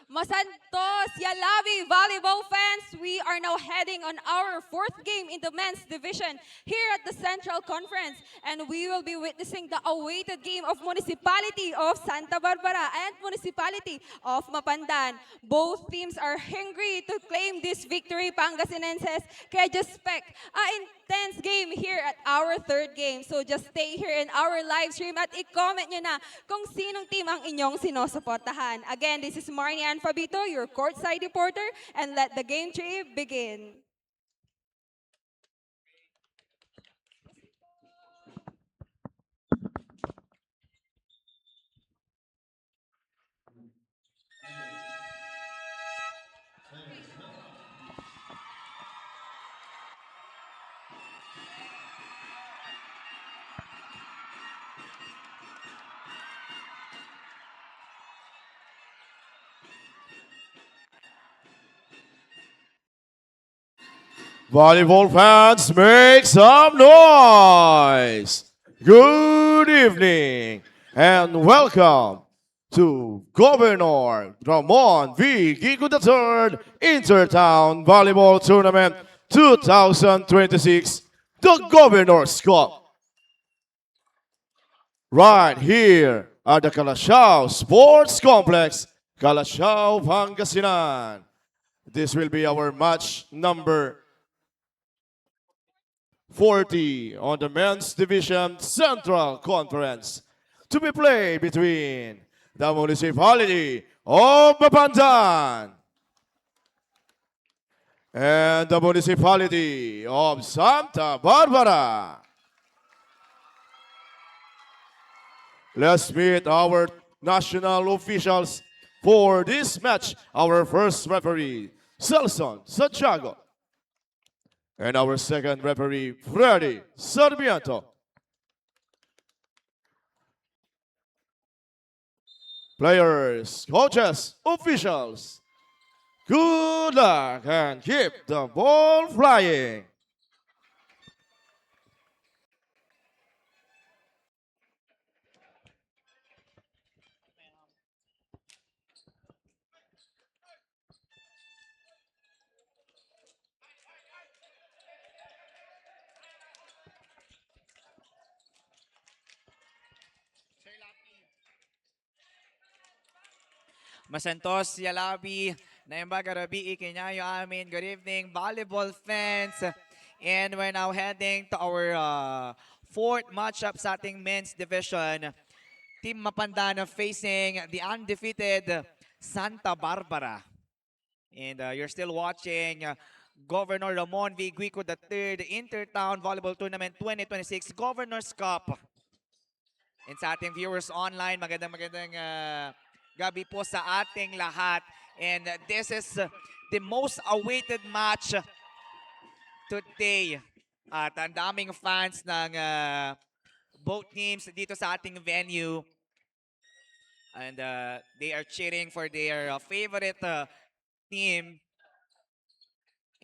Masantos, Yalawi volleyball fans, we are now heading on our fourth game in the men's division here at the Central Conference. And we will be witnessing the awaited game of Municipality of Santa Barbara and Municipality of Mapandan. Both teams are hungry to claim this victory, Pangasinenses. Kaya just expect an intense game here at our third game. So just stay here in our live stream at i-comment nyo na kung sinong team ang inyong sinusuportahan. Again, this is Marnie Ann Fabito, your courtside reporter, and let the game tree begin. Volleyball fans, make some noise! Good evening and welcome to Governor Ramon V. Guico III Inter-Town Volleyball Tournament 2026, the Governor's Cup. Right here at the Calasiao Sports Complex, Calasiao, Pangasinan. This will be our match number 40 on the Men's Division Central Conference to be played between the municipality of Mapandan and the municipality of Santa Barbara. Let's meet our national officials for this match. Our first referee, Celson Santiago. And our second referee, Freddy Sarmiento. Players, coaches, officials, good luck and keep the ball flying. Masantos, Yalabi, Naimbaga Rabi, Ikinyayo Amin. Good evening, volleyball fans. And we're now heading to our fourth matchup sa ating men's division. Team Mapandan facing the undefeated Santa Barbara. And you're still watching Governor Ramon V. Guico III Inter-Town Volleyball Tournament 2026 Governor's Cup. And sa ating viewers online, magandang gabi po sa ating lahat. And this is the most awaited match today. At ang daming fans ng both teams dito sa ating venue. And they are cheering for their favorite team.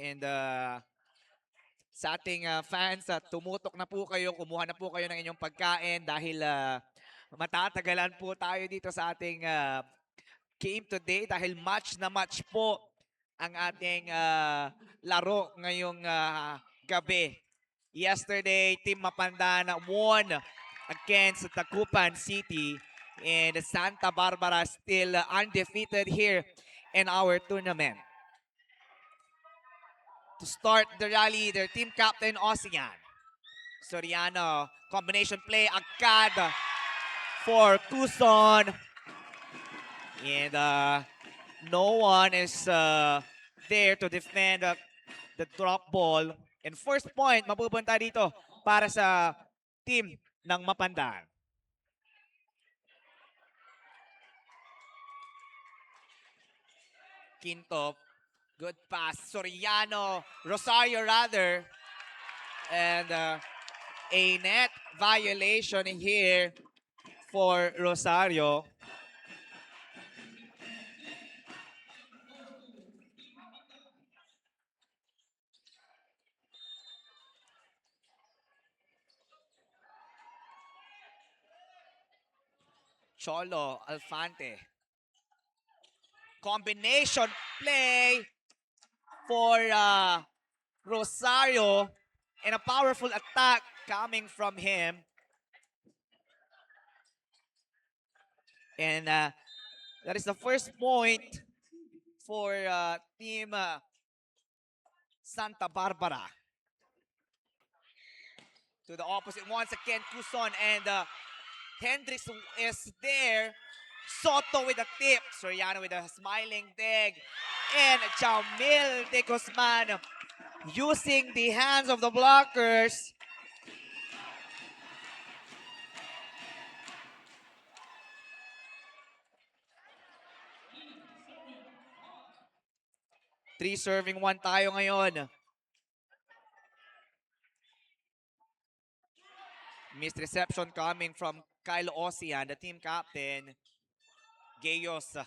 And sa ating fans, tumutok na po kayo, kumuha na po kayo ng inyong pagkain dahil matatagalan po tayo dito sa ating game today dahil match na match po ang ating laro ngayong gabi. Yesterday, Team Mapandan won against Tacupan City and Santa Barbara still undefeated here in our tournament. To start the rally, their team captain, Osian Soriano. Combination play, agad for Tucson. And no one is there to defend the drop ball. And first point, mapupunta dito para sa team ng Mapandan. Quinto, good pass. Soriano, Rosario rather. And a net violation here for Rosario. Cholo Alfante. Combination play for Rosario, and a powerful attack coming from him. And that is the first point for Team Santa Barbara. To the opposite once again, Cuson, and Hendricks is there. Soto with a tip. Soriano with a smiling dig. And Jamil de Guzman using the hands of the blockers. Three serving one tayo ngayon. Missed reception coming from Kyle Ocean, the team captain. Gayos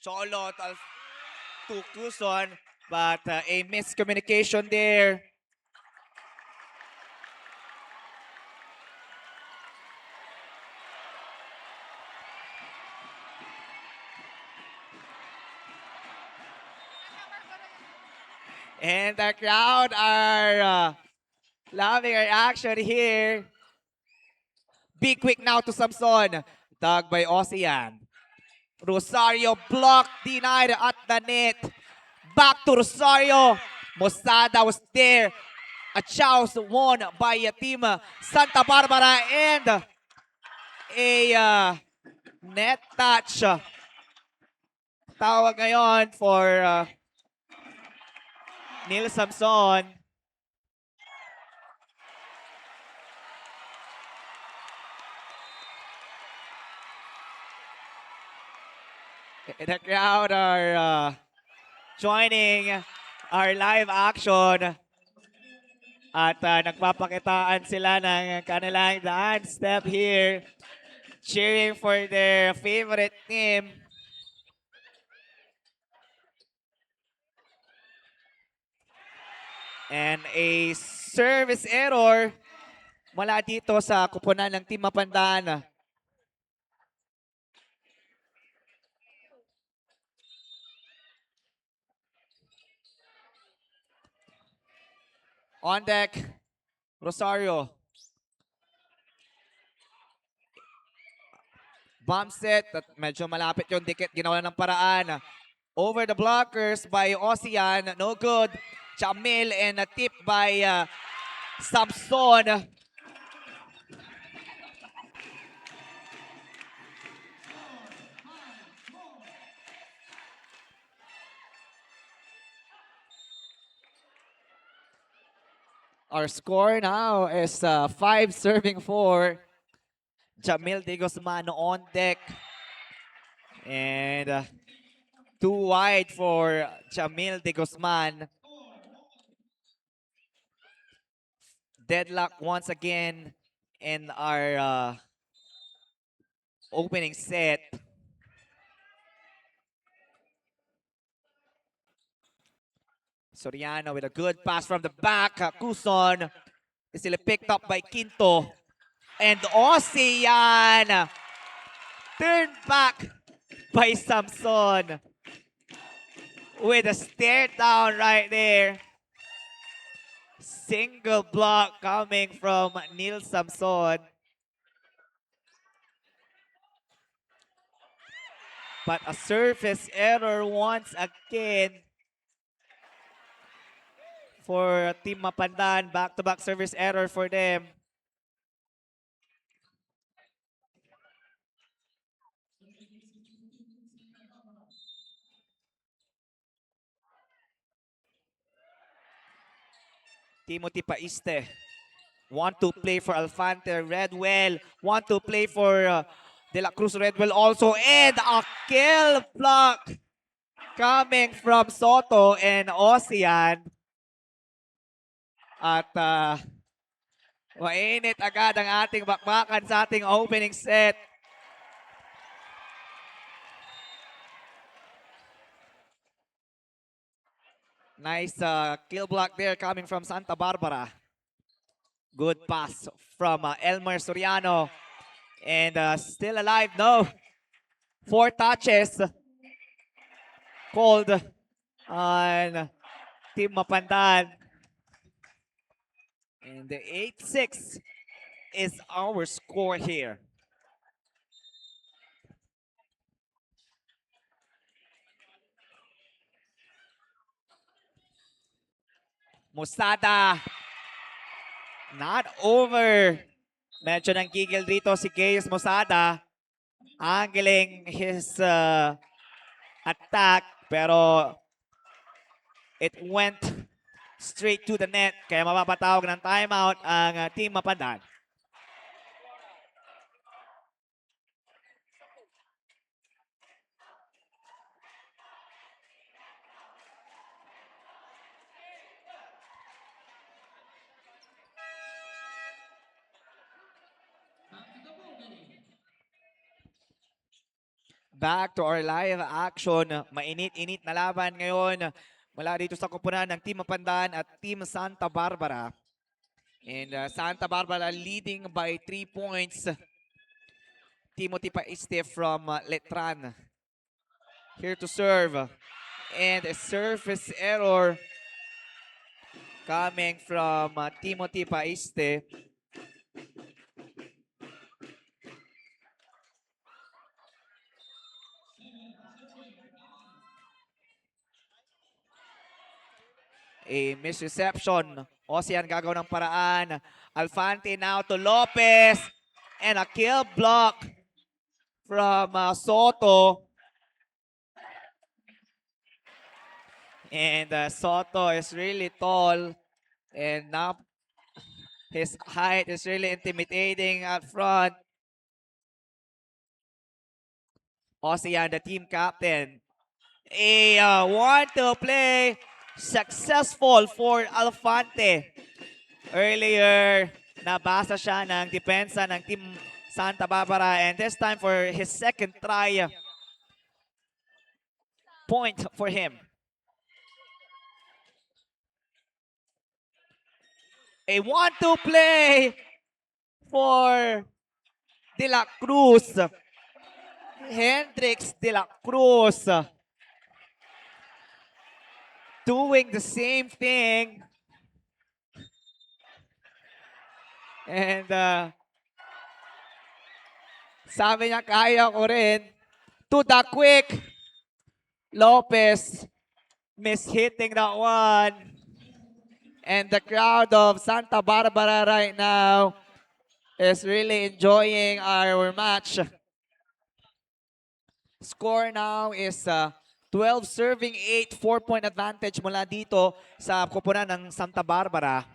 Cholo to Cuson, but a miscommunication there. And the crowd are loving our action here. Be quick now to Samson. Dug by Ocean. Rosario blocked, denied at the net. Back to Rosario. Mosada was there. A chows won by Team Santa Barbara, and a net touch. Tawag ngayon for Neil Samson. The crowd are joining our live action. At nagpapakitaan sila ng kanilang dance step here. Cheering for their favorite team. And a service error mula dito sa kupunan ng Team Mapandan. On deck, Rosario. Bomb set, at medyo malapit yung dikit, ginawa ng paraan. Over the blockers by Ocean, no good. Jamil, and a tip by Samson. Our score now is 5 serving 4. Jamil de Guzman on deck. And too wide for Jamil de Guzman. Deadlock once again in our opening set. Soriano with a good pass from the back. Cuson is still picked up by Quinto. And Ocean turned back by Samson with a stare down right there. Single block coming from Neil Samson. But a surface error once again for Team Mapandan. Back-to-back service error for them. Timothy Paiste want to play for Alfante Redwell. Want to play for De La Cruz Redwell also. And a kill block coming from Soto and Ocean. At mainit agad ang ating bakbakan sa ating opening set. Nice kill block there coming from Santa Barbara. Good pass from Elmer Soriano. And still alive, no. 4 touches. called on Team Mapandan. And the 8-6 is our score here. Mosada, not over. Medyo nang gigil dito si Gayus Mosada. Angling his attack, pero it went straight to the net. Kaya mapapatawag ng timeout ang Team Mapandan. Back to our live action. Mainit-init na laban ngayon mula dito sa kupunan ng Team Mapandan at Team Santa Barbara. And Santa Barbara leading by 3 points. Timothy Paiste from Letran here to serve. And a surface error coming from Timothy Paiste. A misreception. Ocean gagawa ng paraan. Alfante now to Lopez. And a kill block from Soto. And Soto is really tall. And now his height is really intimidating out front. Ocean, the team captain. A 1-2 play. Successful for Alfante. Earlier, nabasa siya ng depensa ng Team Santa Barbara. And this time for his second try. Point for him. A 1-2 play for De La Cruz. Hendrix De La Cruz doing the same thing. And sabi niya, kaya ko rin. To the quick. Lopez mishitting that one. And the crowd of Santa Barbara right now is really enjoying our match. Score now is 12 serving 8, 4-point advantage mula dito sa kupunan ng Santa Barbara.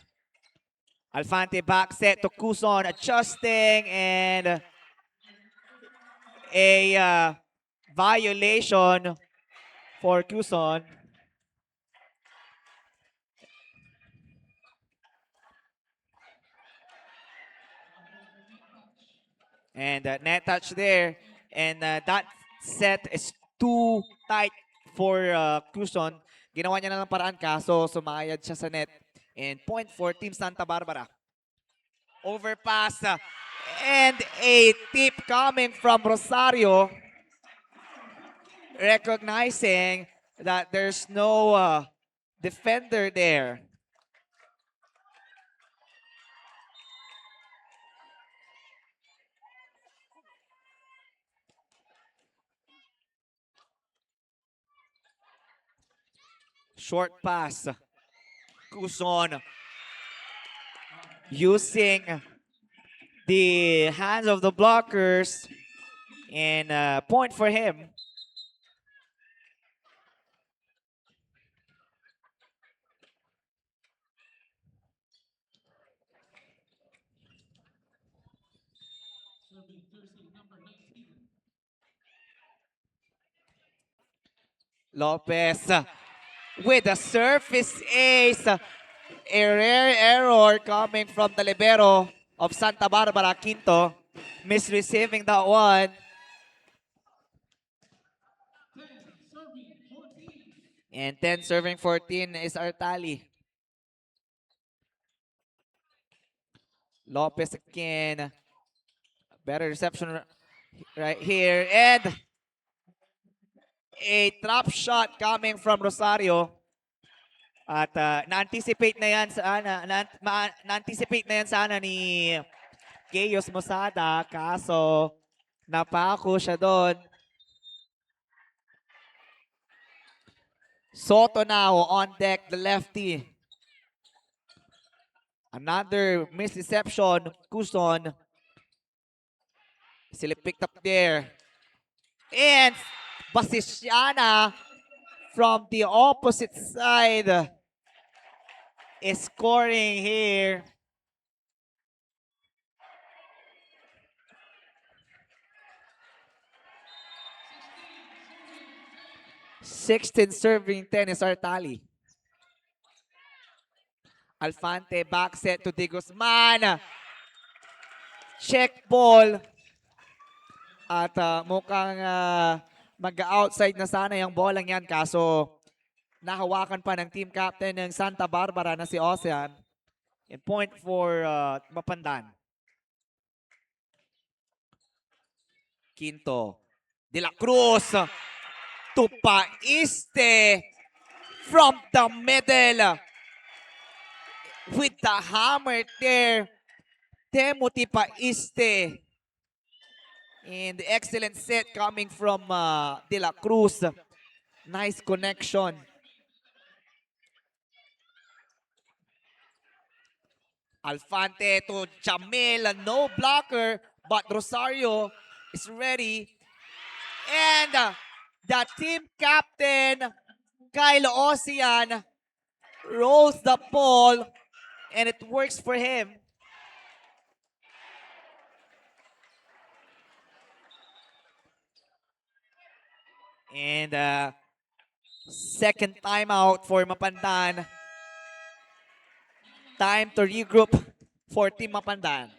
Alfante back set to Cuson, adjusting, and a violation for Cuson. And net touch there. And that set is too tight for Cuson. Ginawa niya na ng paraan kaso sumayad siya sa net. And point for Team Santa Barbara. Overpass. And a tip coming from Rosario. Recognizing that there's no defender there. Short pass. Cuson using the hands of the blockers, and point for him. Lopez with a surface ace. A rare error coming from the libero of Santa Barbara, Quinto. Misreceiving that one. And 10 serving 14 is our tally. Lopez again. Better reception right here. And A trap shot coming from Rosario. At na-anticipate na yan na-anticipate na yan sana ni Gayos Mosada, kaso napako siya doon. Soto now on deck, the lefty. Another misreception, Cuson. Sila picked up there. And Basisiana from the opposite side is scoring here. Sixteen serving, 10 is our tally. Alfante back set to De Guzman. Check ball. At mukhang mag-outside na sana yung bolang yan. Kaso nahawakan pa ng team captain ng Santa Barbara na si Ocean. And point for Mapandan. Quinto. De la Cruz. To Paiste. From the middle. With the hammer there. Timothy Paiste. And the excellent set coming from De La Cruz. Nice connection. Alfante to Jamil. No blocker. But Rosario is ready. And the team captain, Kyle Ocean, rolls the ball. And it works for him. And second timeout for Mapandan. Time to regroup for Team Mapandan.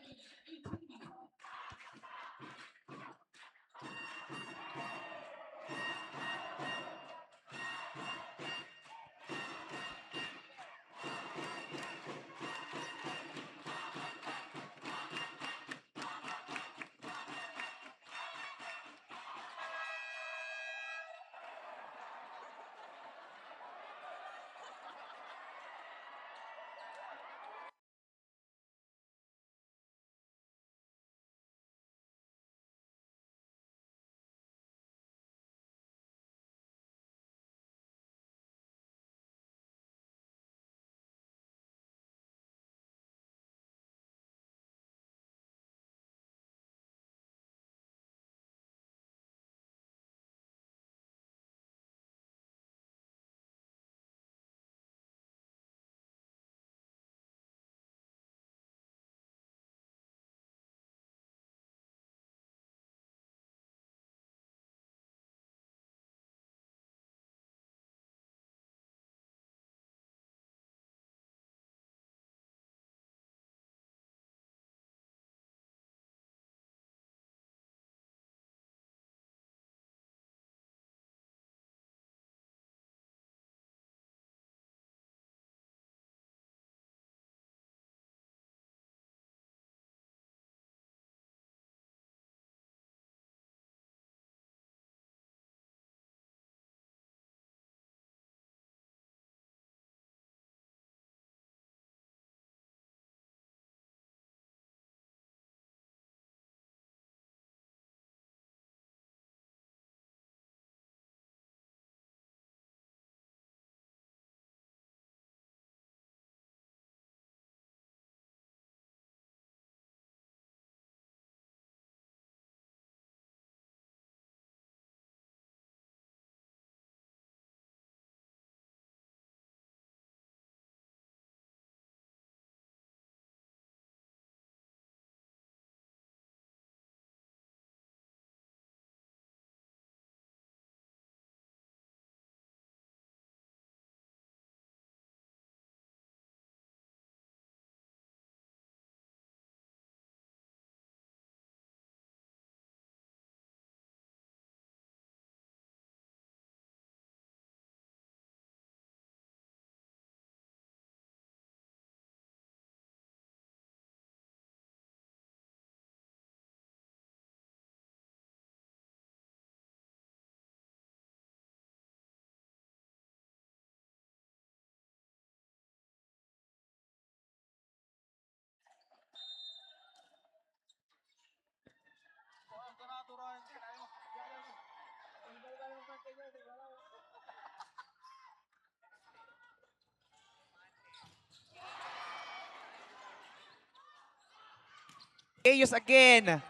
Ayos again.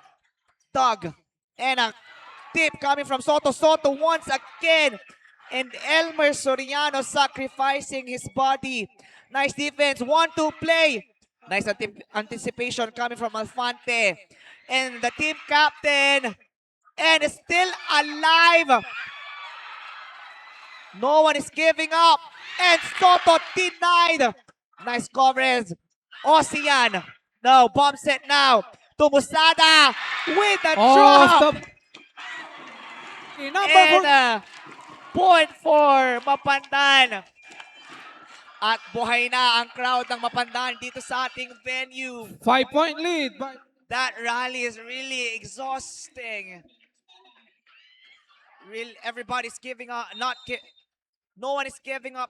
Tug. And a tip coming from Soto. Soto once again. And Elmer Soriano sacrificing his body. Nice defense. 1-2 play. Nice anticipation coming from Alfante. And the team captain. And is still alive. No one is giving up. And Soto denied. Nice coverage. Ocean. No, bomb set now. Tumusada with a Oh, drop. stop. Number And 4. point for Mapandan. At buhay na ang crowd ng Mapandan dito sa ating venue. 5-point lead. That rally is really exhausting. Everybody's giving up. No one is giving up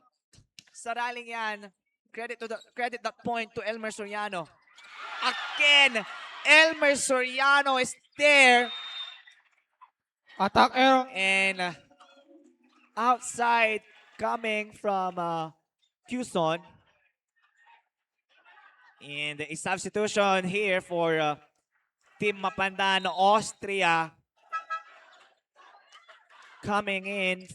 sa rallying yan. Credit that point to Elmer Soriano. Again, Elmer Soriano is there. Attack arrow. And outside coming from Quezon. And a substitution here for Team Mapandan, Austria. Coming in.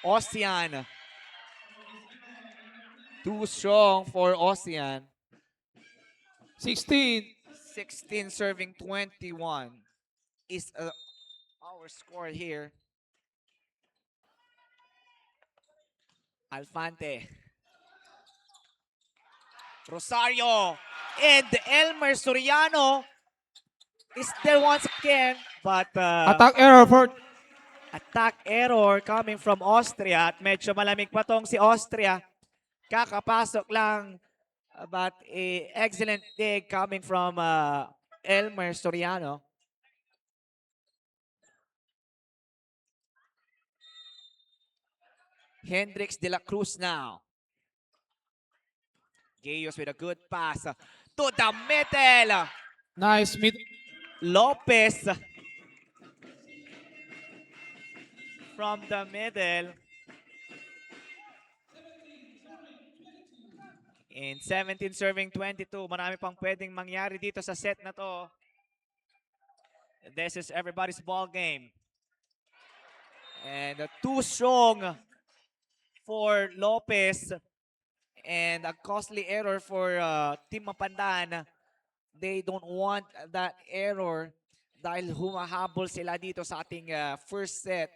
Ocean. Too strong for Ocean. 16. 16 serving 21 is our score here. Alfante. Rosario. And Elmer Soriano is there once again. But Attack arrow for attack error coming from Austria. At medyo malamig pa tong si Austria. Kakapasok lang. But a excellent dig coming from Elmer Soriano. Hendrix de la Cruz now. Gayos with a good pass to the middle. nice mid. Lopez from the middle. And 17 serving 22. Marami pang pwedeng mangyari dito sa set na to. This is everybody's ball game. And too strong for Lopez. And a costly error for Team Mapandan. They don't want that error dahil humahabol sila dito sa ating first set.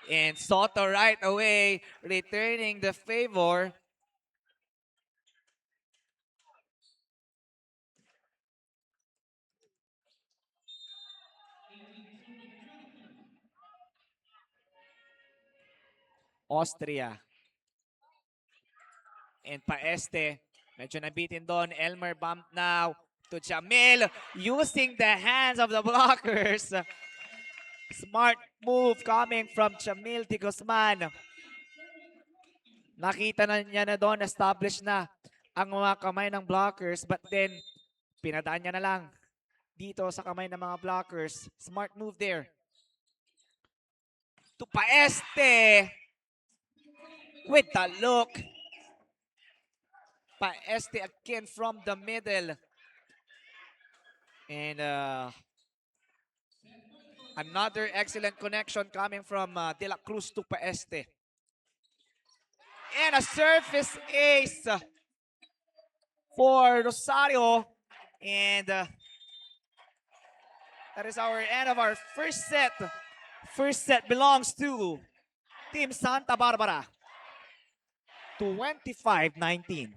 And Soto right away returning the favor. Austria. And Paeste. Medyo nabitin doon. Elmer bump now to Jamil. Using the hands of the blockers. Smart move coming from Jamil Di Guzman. Nakita na niya na doon, established na ang mga kamay ng blockers. But then, pinadaan niya na lang dito sa kamay ng mga blockers. Smart move there. To Paeste. With the look. Paeste again from the middle. And another excellent connection coming from De La Cruz to Paeste. And a surface ace for Rosario. And that is our end of our first set. First set belongs to Team Santa Barbara. 25-19.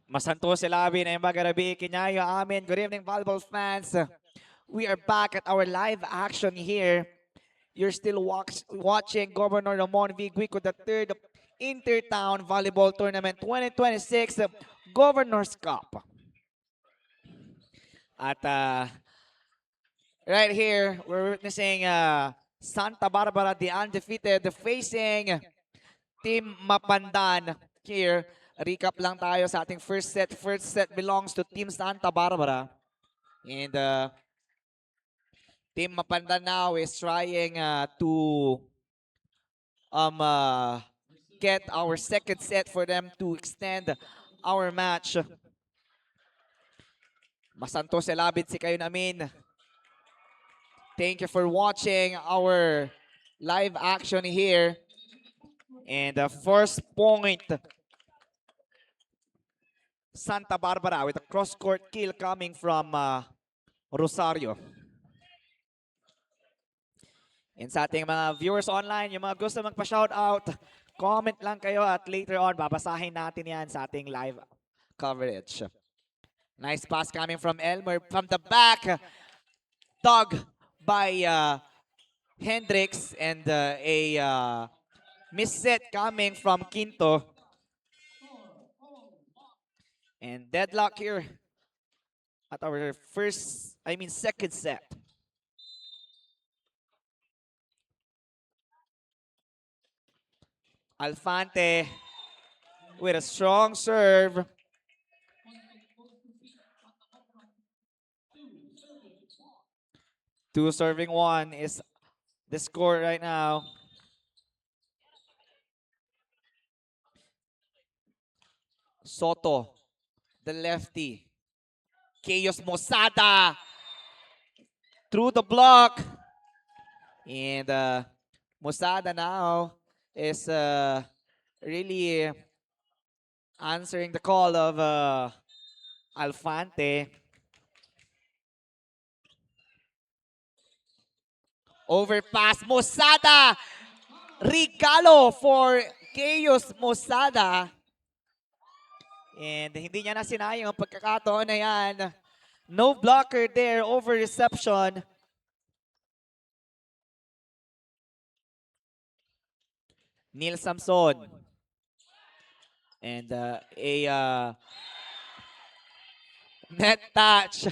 Masanto Labi na Magarabi Kinyayo Amin. Good evening, volleyball fans. We are back at our live action here. You're still watching Governor Ramon V. Guico III Inter-Town Volleyball Tournament 2026 Governor's Cup. At right here, we're witnessing Santa Barbara, the undefeated, facing Team Mapandan here. Recap lang tayo sa ating first set. First set belongs to Team Santa Barbara. And Team Mapandan now is trying to get our second set for them to extend our match. Masanto Selabit si kayo namin. Thank you for watching our live action here. And the first point, Santa Barbara with a cross-court kill coming from Rosario. And sa ating mga viewers online, yung mga gusto magpa-shoutout, comment lang kayo at later on, babasahin natin yan sa ating live coverage. Nice pass coming from Elmer from the back. Dug by Hendricks and a missed set coming from Quinto. And deadlock here at our second set. Alfante with a strong serve. Two serving one is the score right now. Soto, the lefty. Chaos Mosada through the block. And Mosada now is really answering the call of Alfante. Overpass, Mosada! Regalo for Chaos Mosada. And hindi niya na sinayang ang pagkakataon na yan. No blocker there, over reception. Neil Samson. And a net touch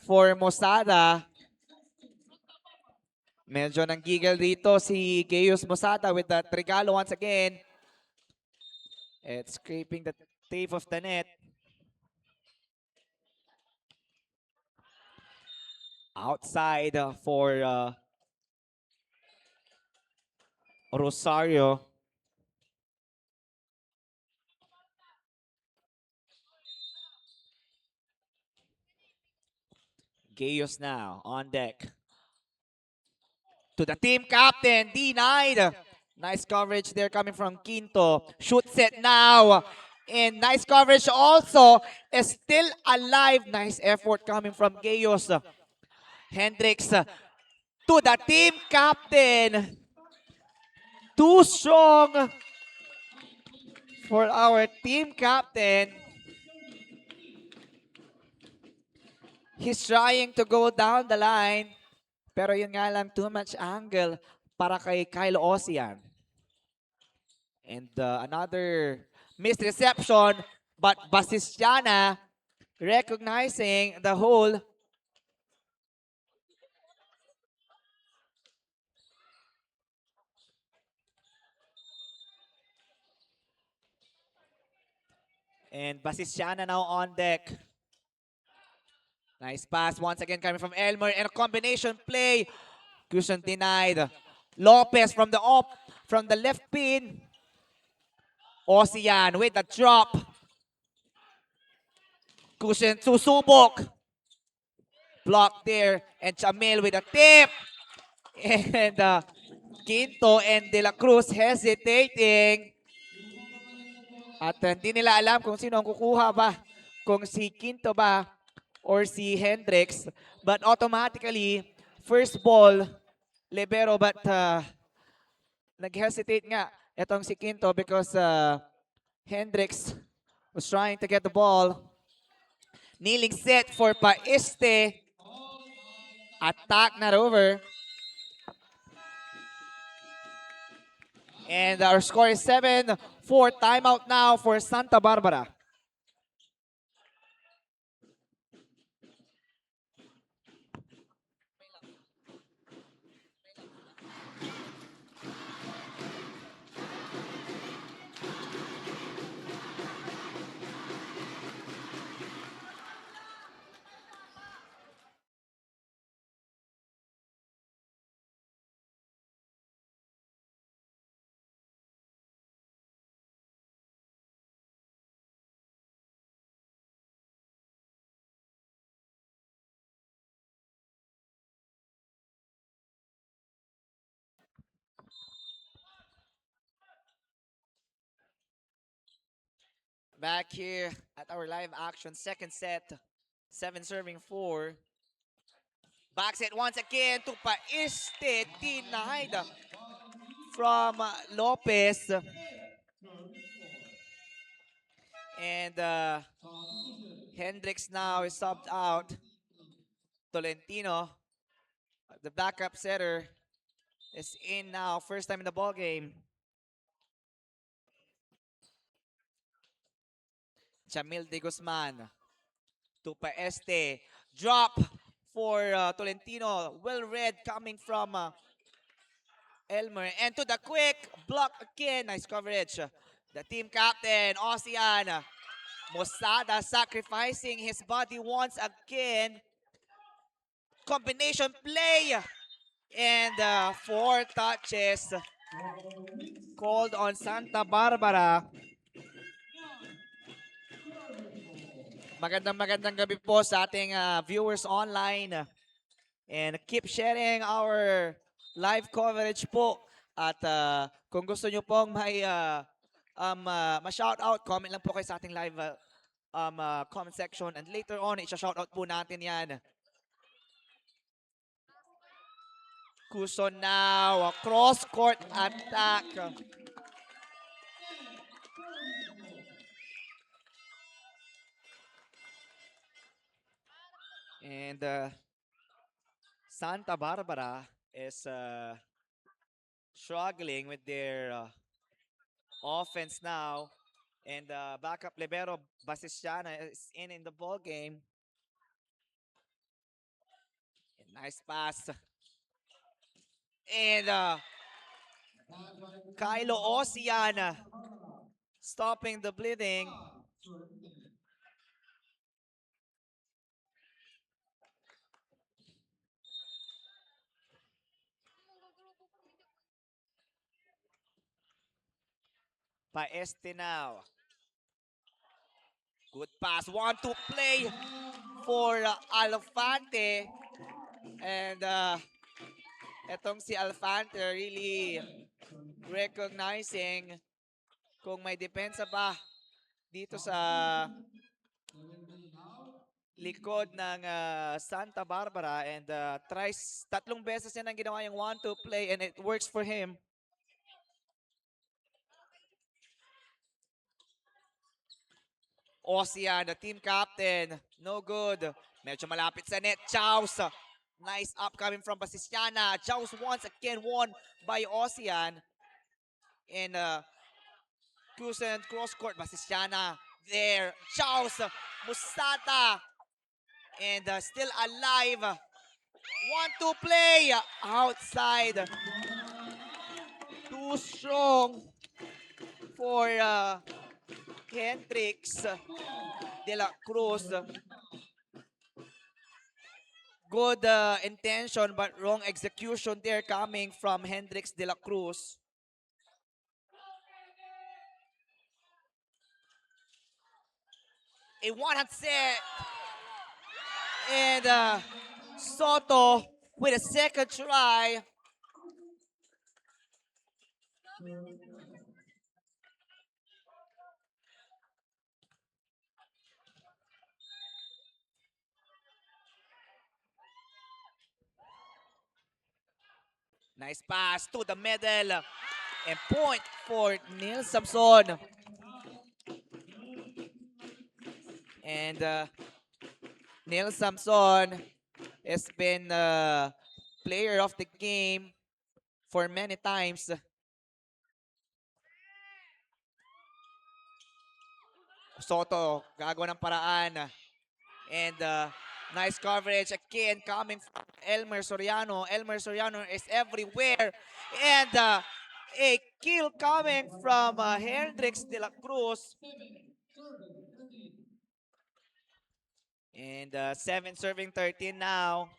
for Mosada. Medyo nanggigil dito si Chaos Mosada with that regalo once again. It's scraping the tape of the net. Outside for Rosario. Gayos now on deck. To the team captain, denied. Nice coverage there coming from Quinto. Shoots it now. And nice coverage also. Is still alive. Nice effort coming from Gayos. Hendricks to the team captain. Too strong for our team captain. He's trying to go down the line. Pero yun nga lang, too much angle para kay Kyle Ocean. And another missed reception, but Basistiana recognizing the hole. And Basistiana now on deck. Nice pass once again coming from Elmer and a combination play. Cushion denied. Lopez from the left pin. Ocean with the drop. Cushion susubok. Blocked there. And Jamil with a tip. And Quinto and De La Cruz hesitating. At hindi nila alam kung sino ang kukuha ba. Kung si Quinto ba or si Hendrix. But automatically, first ball, libero. But nag-hesitate nga itong si Quinto because Hendrix was trying to get the ball. Kneeling set for Paiste. Attack not over. And our score is 7-4. Timeout now for Santa Barbara. Back here at our live action second set. 7 serving 4. Back set once again to Paiste. Denied from Lopez. And Hendrix now is subbed out. Tolentino, the backup setter, is in now. First time in the ball game. Jamil De Guzman to Paeste. Drop for Tolentino. Well read coming from Elmer. And to the quick block again. Nice coverage. The team captain, Ocean. Mosada sacrificing his body once again. Combination play. And 4 touches called on Santa Barbara. Magandang gabi po sa ating viewers online. And keep sharing our live coverage po. At kung gusto nyo pong may ma-shoutout, comment lang po kayo sa ating live comment section. And later on, isa-shoutout po natin yan. Kuson now, a cross-court attack. And Santa Barbara is struggling with their offense now. And backup libero Basistiana is in the ball game. Nice pass. And Kylo Ocean stopping the bleeding. Paeste now. Good pass. 1-2 play for Alfante. And etong si Alfante really recognizing kung may depensa ba dito sa likod ng Santa Barbara. And tries, tatlong beses yan ang ginawa yung 1-2 play and it works for him. Ocean, the team captain. No good. Medyo malapit sa net. Chaus. Nice up coming from Basisiana. Chaus once again won by Ocean. And Cruzen cross court. Basisiana there. Chaus. Musata. And still alive. 1-2 play. Outside. Too strong for Hendrix de la Cruz. Good intention but wrong execution there coming from Hendrix de la Cruz. A one-hand set. And Soto with a second try. Nice pass to the middle. And point for Neil Samson. And Neil Samson has been player of the game for many times. Soto, gagawa ng paraan. And nice coverage again coming from Elmer Soriano. Elmer Soriano is everywhere. And a kill coming from Hendrix de la Cruz. And 7 serving 13 now.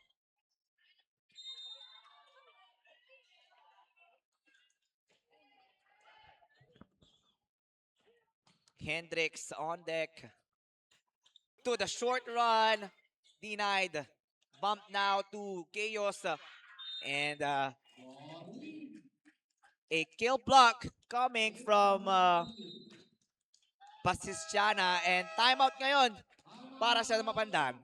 Hendrix on deck. To the short run. Denied. Bump now to Chaos. And a kill block coming from Basisiana. And timeout ngayon para sa Mapandan.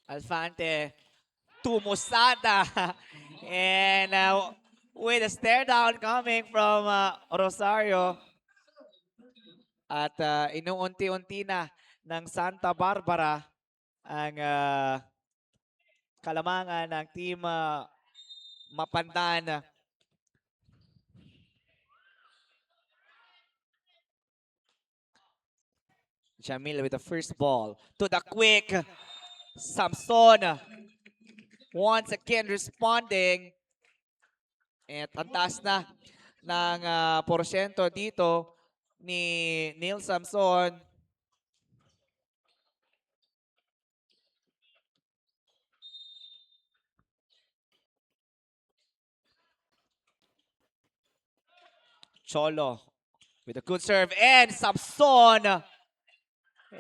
Alfante to Musada. And with a stare down coming from Rosario. At inuunti-unti na ng Santa Barbara ang kalamangan ng team Mapandan. Jamil with the first ball. To the quick. Samson once again responding. At ang taas na ng porsyento dito ni Neil Samson. Cholo with a good serve. And Samson.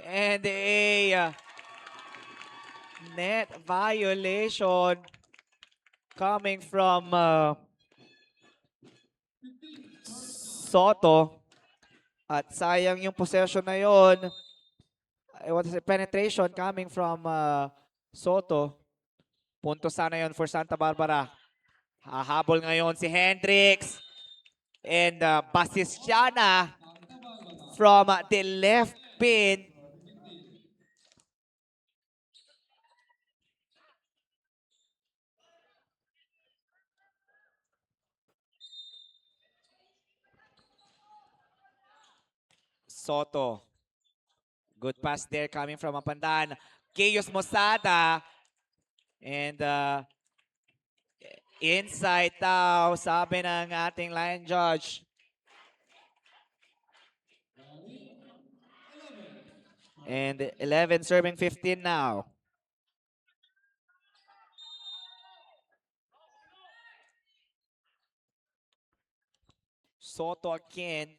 And a net violation coming from Soto. At sayang yung possession na yon. What is it? Penetration coming from Soto. Punto sana yon for Santa Barbara. Hahabol ngayon si Hendrix. And Basisiana from the left pin. Soto. Good pass there coming from Mapandan. Chaos Mosada. And inside daw, sabi ng ating line judge. And 11 serving 15 now. Soto again.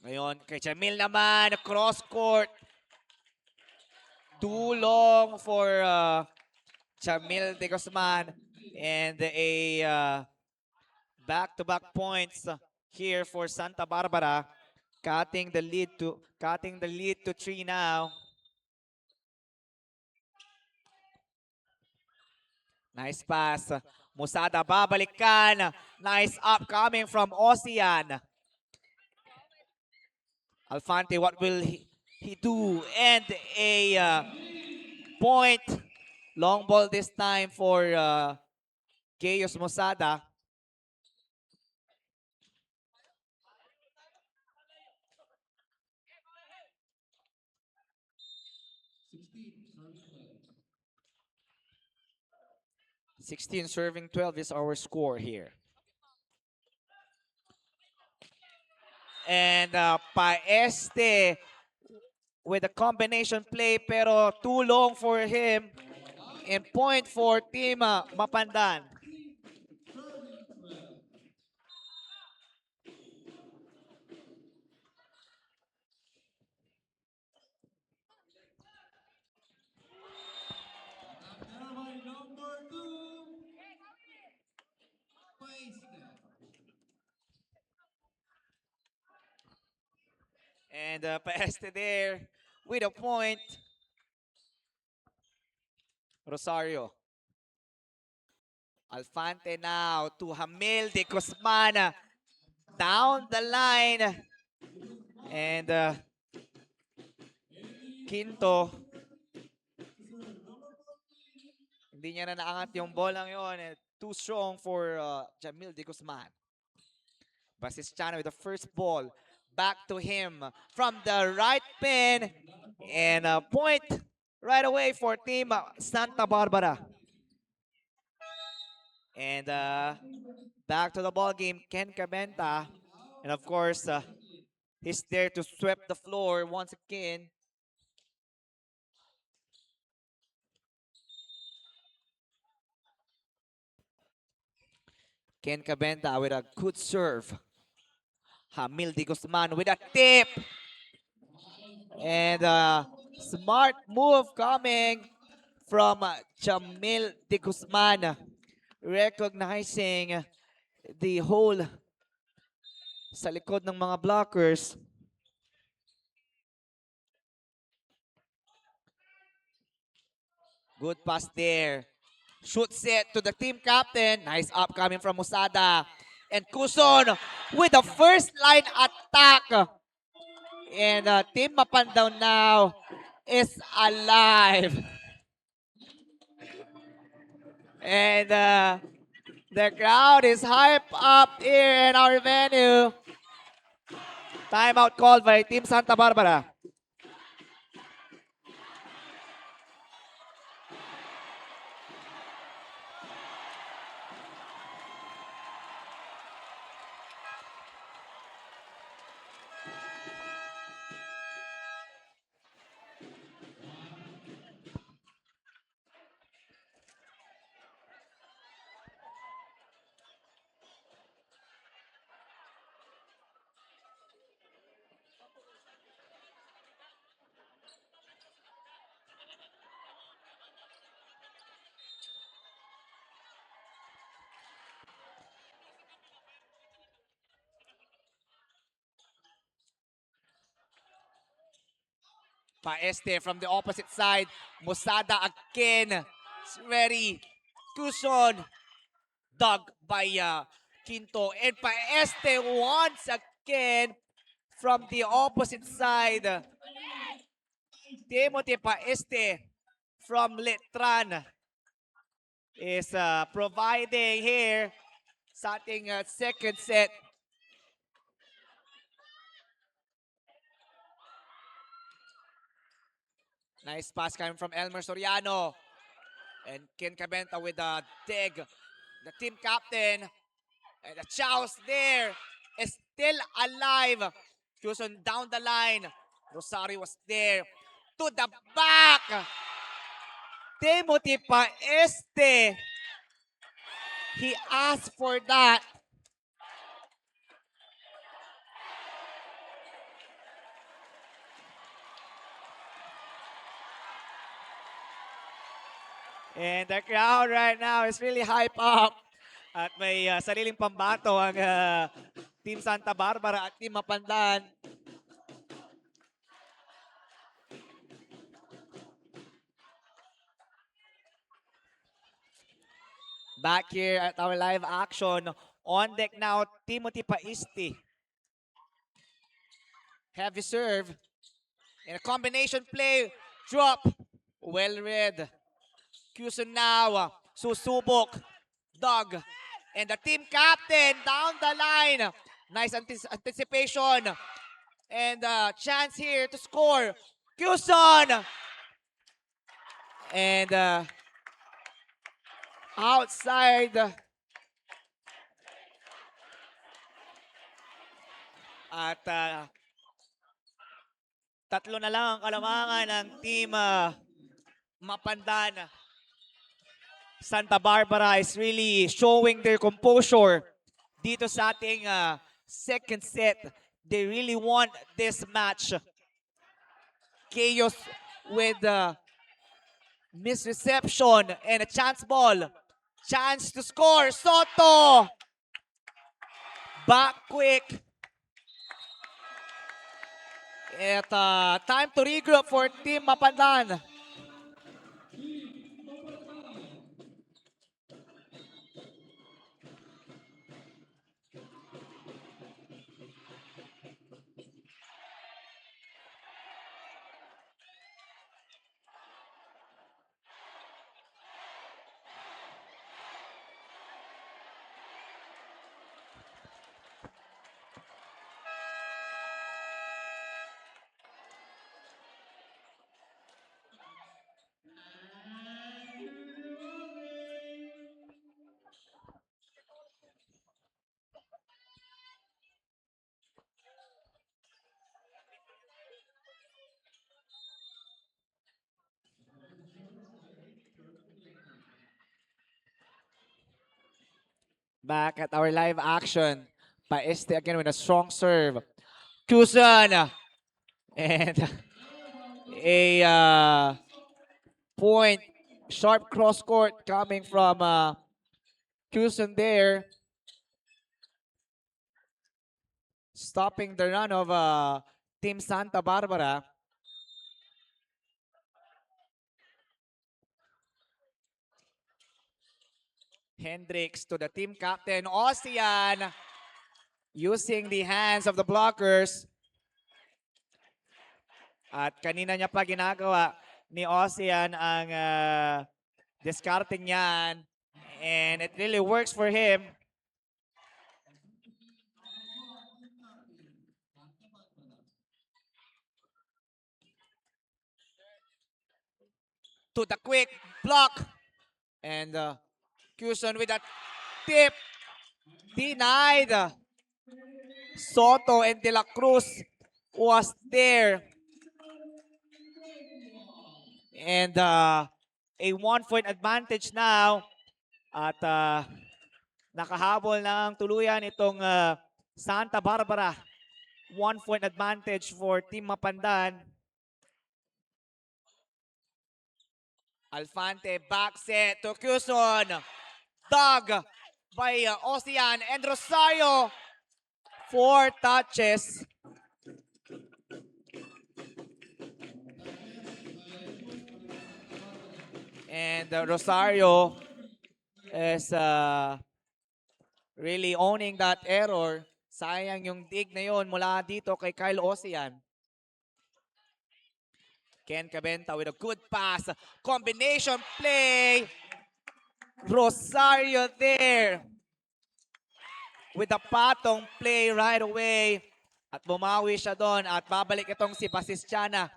Ngayon, kay Jamil naman, cross court. Too long for Jamil de Guzman. And a back-to-back points here for Santa Barbara. Cutting the lead to 3 now. Nice pass. Musada babalikan. Nice up coming from Ocean. Alfante, what will he do? And a point. Long ball this time for Gayos Musada. (16 serving 12 is our score here. And Paeste with a combination play pero too long for him. And point for Team Mapandan. And Paeste there with a point. Rosario. Alfante now to Jamil de Guzman. Down the line. And Quinto. Hindi niya na naangat yung bolang yon. Too strong for Jamil de Guzman. Basistiano with the first ball. Back to him from the right pin. And a point right away for Team Santa Barbara. And back to the ball game, Ken Cabenta. And of course, he's there to sweep the floor once again. Ken Cabenta with a good serve. Jamil de Guzman with a tip. And smart move coming from Jamil de Guzman. Recognizing the hole sa likod ng mga blockers. Good pass there. Shoot set to the team captain. Nice up coming from Musada. And Kuson with the first line attack. And Team Mapandan now is alive. And the crowd is hyped up here in our venue. Timeout called by Team Santa Barbara. Paeste from the opposite side. Musada again. It's very cushion. Dug by Quinto. And Paeste once again from the opposite side. Timothy Paeste from Letran is providing here sa ating second set. Nice pass coming from Elmer Soriano. And Ken Cabenta with a dig. The team captain. And the Chaos there is still alive. Cuson down the line. Rosario was there. To the back. Timothy Paeste. He asked for that. And the crowd right now is really hype up. At may sariling pambato ang Team Santa Barbara at Team Mapandan. Back here at our live action. On deck now, Timothy Paiste. Heavy serve. In a combination play. Drop. Well read. Cuson now. Susubok. Doug. And the team captain down the line. Nice anticipation. And chance here to score. Cuson. And outside. At tatlo na lang ang kalamangan ng team Mapandan. Santa Barbara is really showing their composure dito sa ating second set. They really want this match. Chaos with misreception and a chance ball. Chance to score. Soto. Back quick. At time to regroup for Team Mapandan. Back at our live action. Paeste again with a strong serve. Kusan. And a point. Sharp cross court coming from Kusan there. Stopping the run of Team Santa Barbara. Hendricks to the team captain, Ocean, using the hands of the blockers. At kanina niya pa ginagawa ni Ocean ang discarding yan. And it really works for him. To the quick block. And Cuson with a tip. Denied. Soto and De La Cruz was there. And a 1-point advantage now. At nakahabol ng tuluyan itong Santa Barbara. 1-point advantage for Team Mapandan. Alfante back set to Cuson. Dug by Ocean and Rosario. 4 touches. And Rosario is really owning that error. Sayang yung dig na yun mula dito kay Kyle Ocean. Ken Cabenta with a good pass. Combination play. Rosario there. With a patong play right away. At bumawi siya doon. At babalik itong si Basistiana.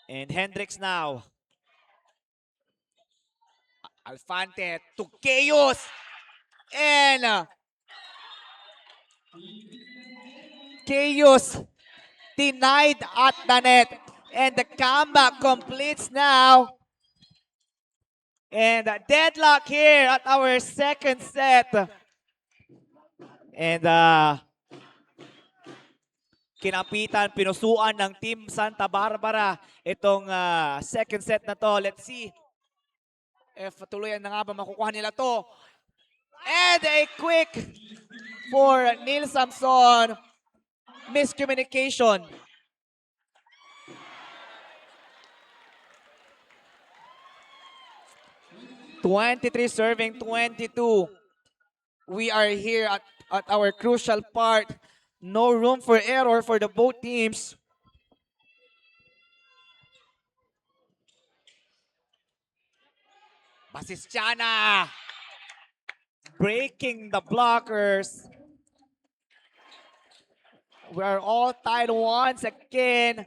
And Hendricks now. Alfante to Chaos. And Chaos denied at the net. And the comeback completes now. And deadlock here at our second set. And kinapitan, pinusuan ng Team Santa Barbara itong second set na to. Let's see if tuluyan na nga ba makukuha nila to. And a quick for Neil Samson. Miscommunication. (23) serving 22. We are here at our crucial part. No room for error for the both teams. Basistiana breaking the blockers. We are all tied once again.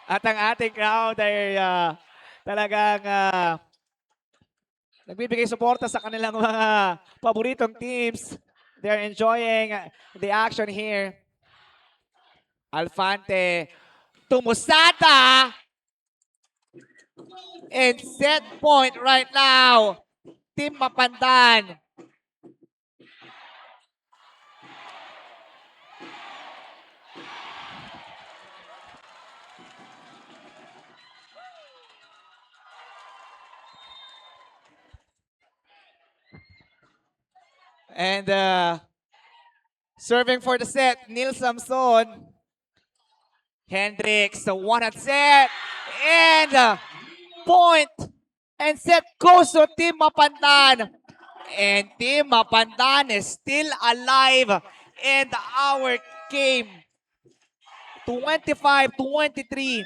At ang ating crowd ay talagang nagbibigay suporta sa kanilang mga paboritong teams. They're enjoying the action here. Alfante tumusada. And set point right now. Team Mapandan. And serving for the set, Neil Samson. Hendricks, the one at set. And point. And set goes to Team Mapandan. And Team Mapandan is still alive in our game. 25-23.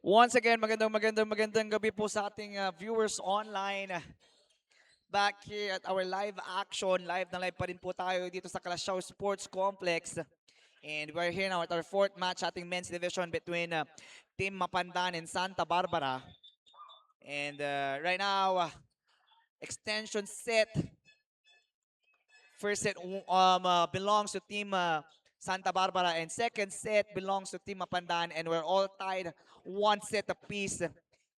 Once again, magandang gabi po sa ating viewers online. Back here at our live action. Live na live pa rin po tayo dito sa Kalasyaw Sports Complex. And we're here now at our fourth match ating men's division between Team Mapandan and Santa Barbara. And right now, extension set. First set belongs to Team Santa Barbara and second set belongs to Team Mapandan, and we're all tied one set apiece.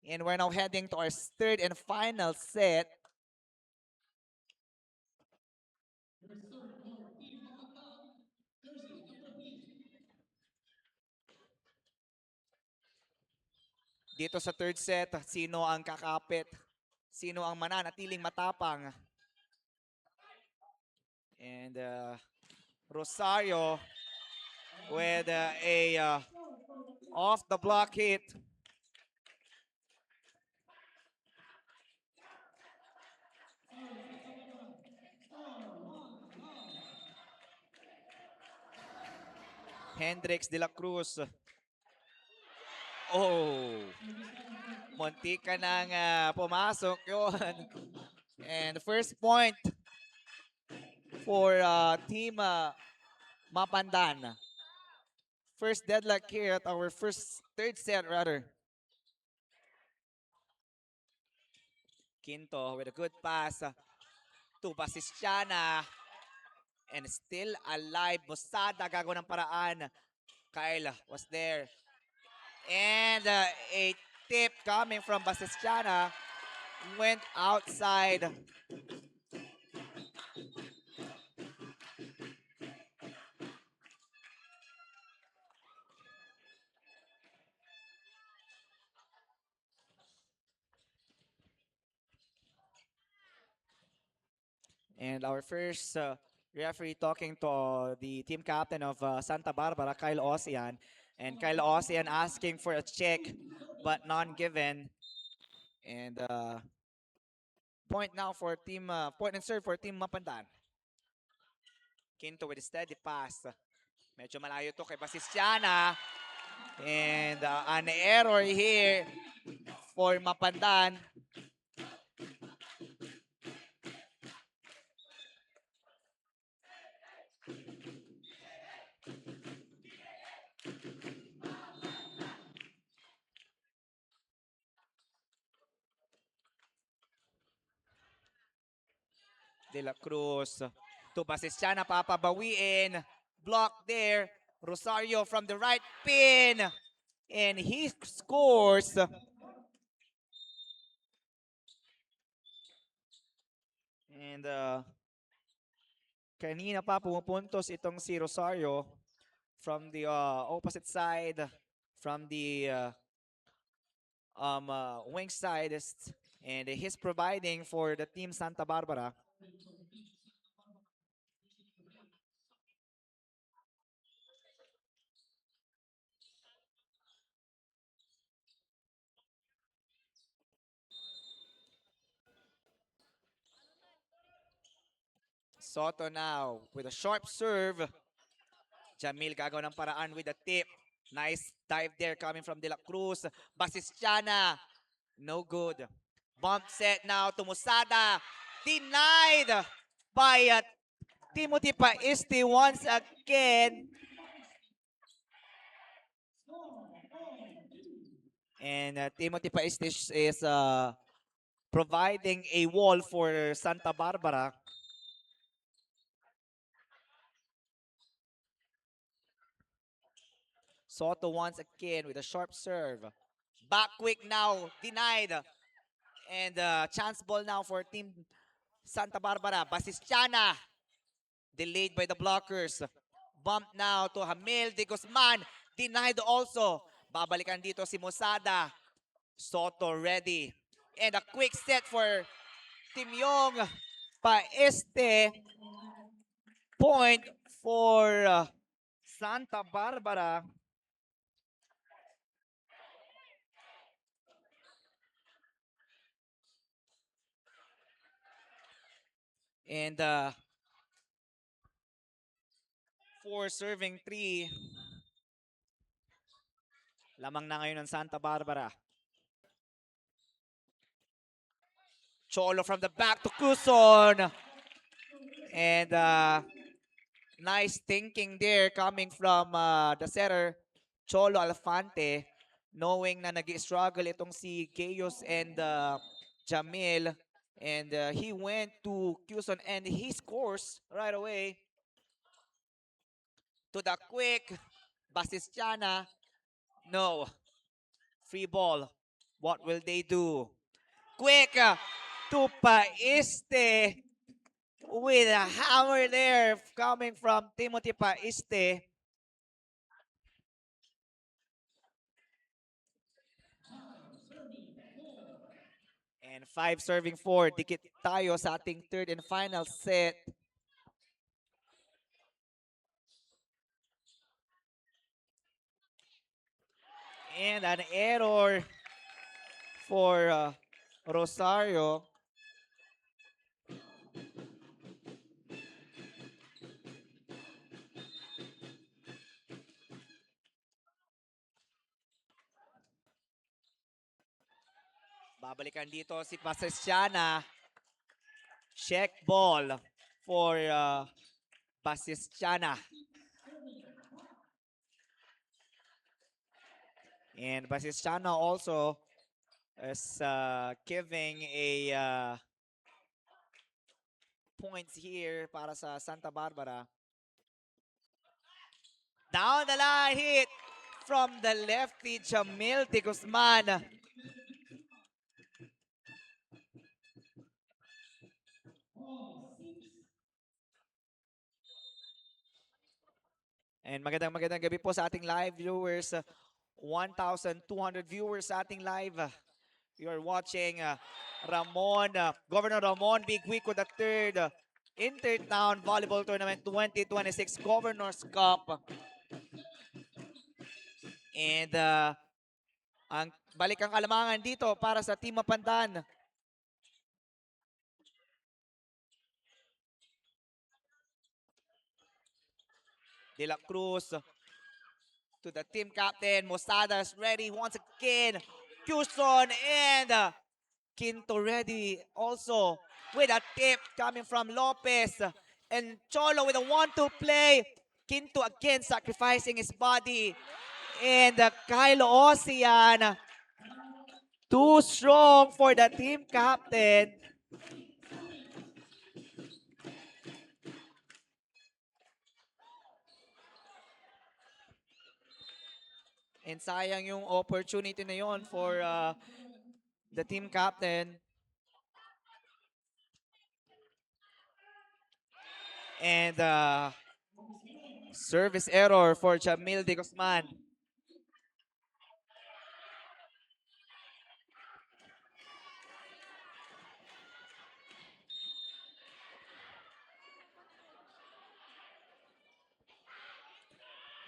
And we're now heading to our third and final set. Dito sa third set, sino ang kakapit? Sino ang mananatiling matapang? And Rosario with a off the block hit. Hendrix de la Cruz. Oh, munti ka nang pumasok yun. And first point for Team Mapandan. First deadlock here at our third set rather. Quinto with a good pass to Basistiana. And still alive. Musada gago ng paraan. Kyle was there. And a tip coming from Basistiana went outside. And our first referee talking to the team captain of Santa Barbara, Kyle Ocean. And Kyle Ocean asking for a check, but none given. And point now for team, point and serve for Team Mapandan. Quinto with a steady pass. Medyo malayo to kay Basistiana. And an error here for Mapandan. De la Cruz to Basistiana, papabawiin. Block there. Rosario from the right pin. And he scores. And kanina pa pumupuntos itong si Rosario from the opposite side, from the wing side, and he's providing for the team Santa Barbara. Soto now with a sharp serve. Jamil gagaw ng paraan with a tip. Nice dive there coming from De La Cruz. Basistiana, no good. Bump set now to Musada. Denied by Timothy Paiste once again. And Timothy Paiste is providing a wall for Santa Barbara. Soto once again with a sharp serve. Back quick now, denied. And chance ball now for Team Santa Barbara. Basistiana, delayed by the blockers. Bump now to Hamil de Guzman. Denied also. Babalikan dito si Musada. Soto ready. And a quick set for Team Yong Paeste. Point for Santa Barbara. And for serving three, lamang na ngayon ng Santa Barbara. Cholo from the back to Cuson. And Nice thinking there coming from the setter, Cholo Alfante, knowing na nag-struggle itong si Gayos and Jamil. And he went to Quezon and he scores right away to the quick. Basistiana, no. Free ball. What will they do? Quick to Paiste with a hammer there coming from Timothy Paiste. And 5 serving 4. Dikit tayo sa ating third and final set. And an error for Rosario. Babalikan dito si Pasestiana. Check ball for Pasestiana. And Pasestiana also is giving a points here para sa Santa Barbara. Down the line hit from the lefty Jamil de Guzman. And magandang gabi po sa ating live viewers. 1,200 viewers sa ating live. You are watching Governor Ramon V. Guico III, Inter-Town Volleyball Tournament 2026 Governor's Cup. And ang balik ang kalamangan dito para sa Team Mapandan. De La Cruz to the team captain. Mosadas ready once again. Houston and Quinto ready also with a tip coming from Lopez. And Cholo with a 1-2 play. Quinto again sacrificing his body. And Kylo Ocean. Too strong for the team captain. And sayang yung opportunity na yon for the team captain. And service error for Jamil de Guzman.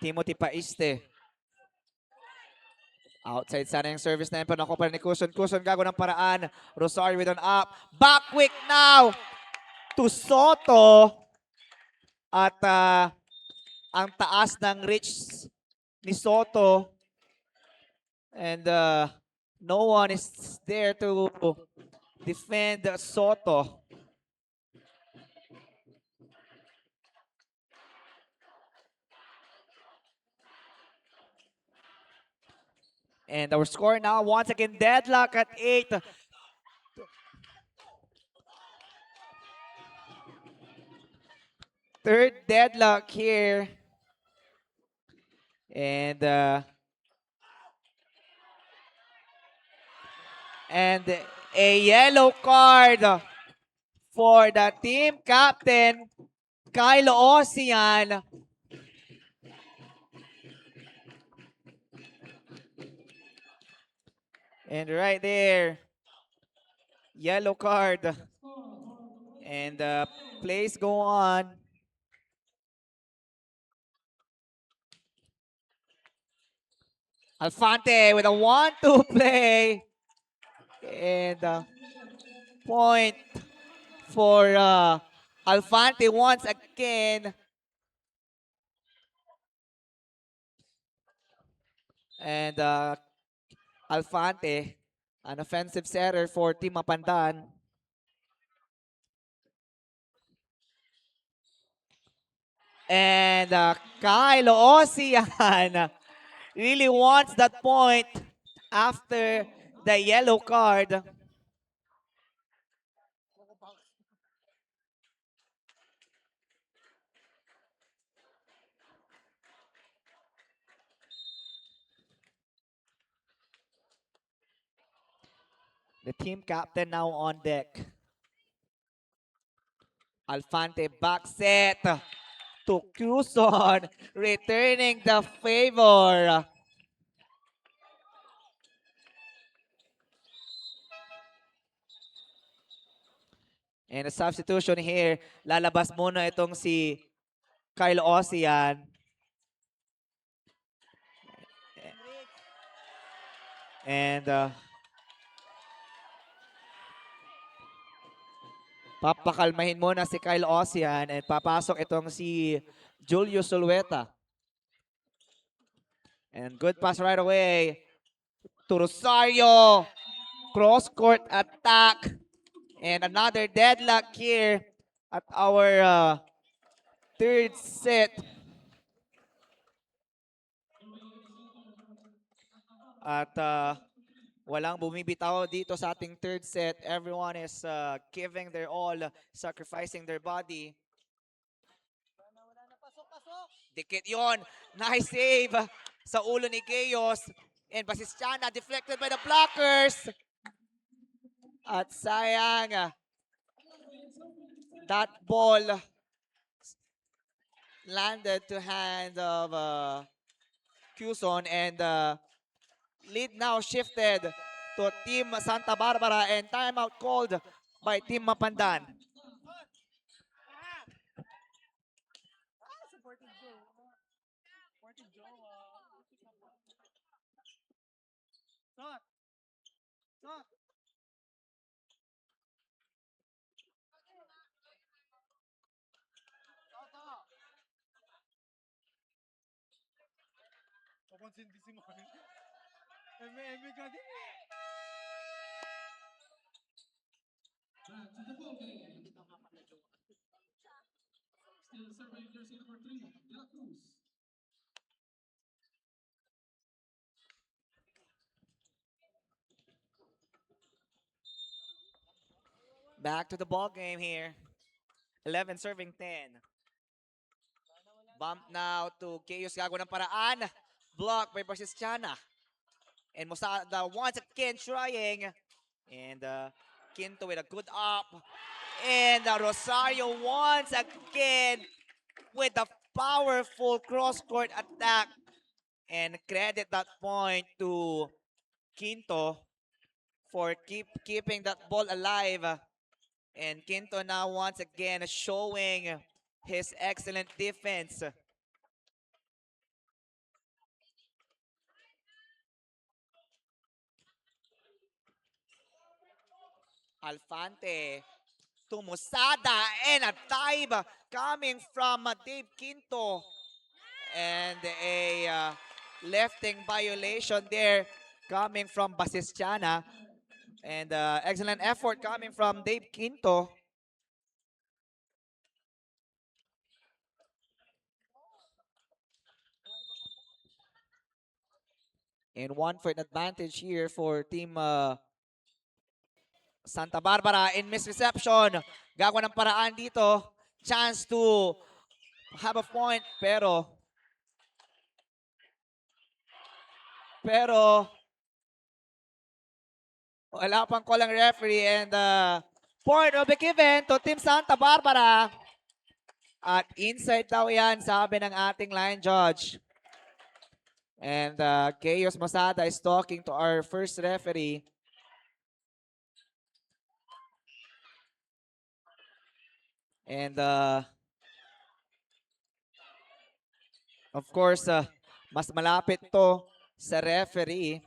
Timothy Paiste. Outside sana yung service na yun. Panako pa ni Kuson. Kuson gago ng paraan. Rosario with an up. Back quick now to Soto. At ang taas ng reach ni Soto. And no one is there to defend Soto. And our score now, once again, deadlock at 8. Third deadlock here. And a yellow card for the team captain, Kylo Ocean. And right there, yellow card. And plays go on. Alfante with a 1-2 play. And point for Alfante once again. And Alfante, an offensive setter for Team Mapandan. And Kyle Ocean really wants that point after the yellow card. The team captain now on deck. Alfante back set to Cuson, returning the favor. And a substitution here, lalabas muna itong si Kyle Ocean. And papakalmahin muna si Kyle Ocean and papasok itong si Julio Sulueta. And good pass right away to Rosario. Cross-court attack. And another deadlock here at our third set. At walang bumibitaw dito sa ating third set. Everyone is giving their all, sacrificing their body. Dikit yon. Nice save sa ulo ni Gayos. And Basistiana deflected by the blockers. At sayang, that ball landed to hand of Cuson, and lead now shifted to Team Santa Barbara, and timeout called by Team Mapandan. Back to the ball game here. 11 serving 10. Bump now to Chaos, gago ng paraan. Block by Basistiana. And Mosada once again trying. And Quinto with a good up. And Rosario once again with a powerful cross-court attack. And credit that point to Quinto for keeping that ball alive. And Quinto now once again showing his excellent defense. Alfante to Musada, and a dive coming from Dave Quinto. And a lefting violation there coming from Basistiana. And excellent effort coming from Dave Quinto. And 1-point advantage here for Team Santa Barbara in misreception. Gagawa ng paraan dito. Chance to have a point, pero wala pang call ang referee, and point will be given to Team Santa Barbara. At inside daw yan, sabi ng ating line judge. And Chaos Masada is talking to our first referee. And of course, mas malapit to sa referee.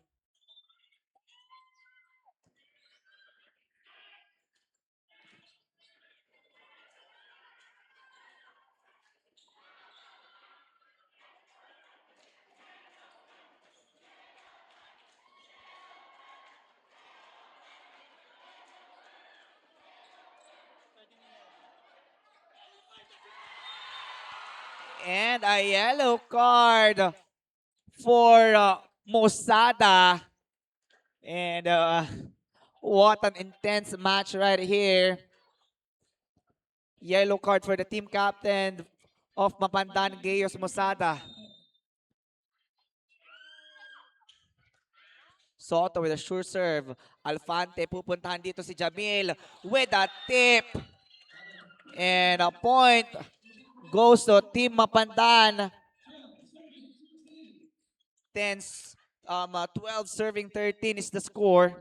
And a yellow card for Mosada. And what an intense match right here. Yellow card for the team captain of Mapandan, Gayos Mosada. Soto with a sure serve. Alfante, pupuntahan dito si Jamil with a tip. And a point goes to Team Mapandan. 12 serving 13 is the score.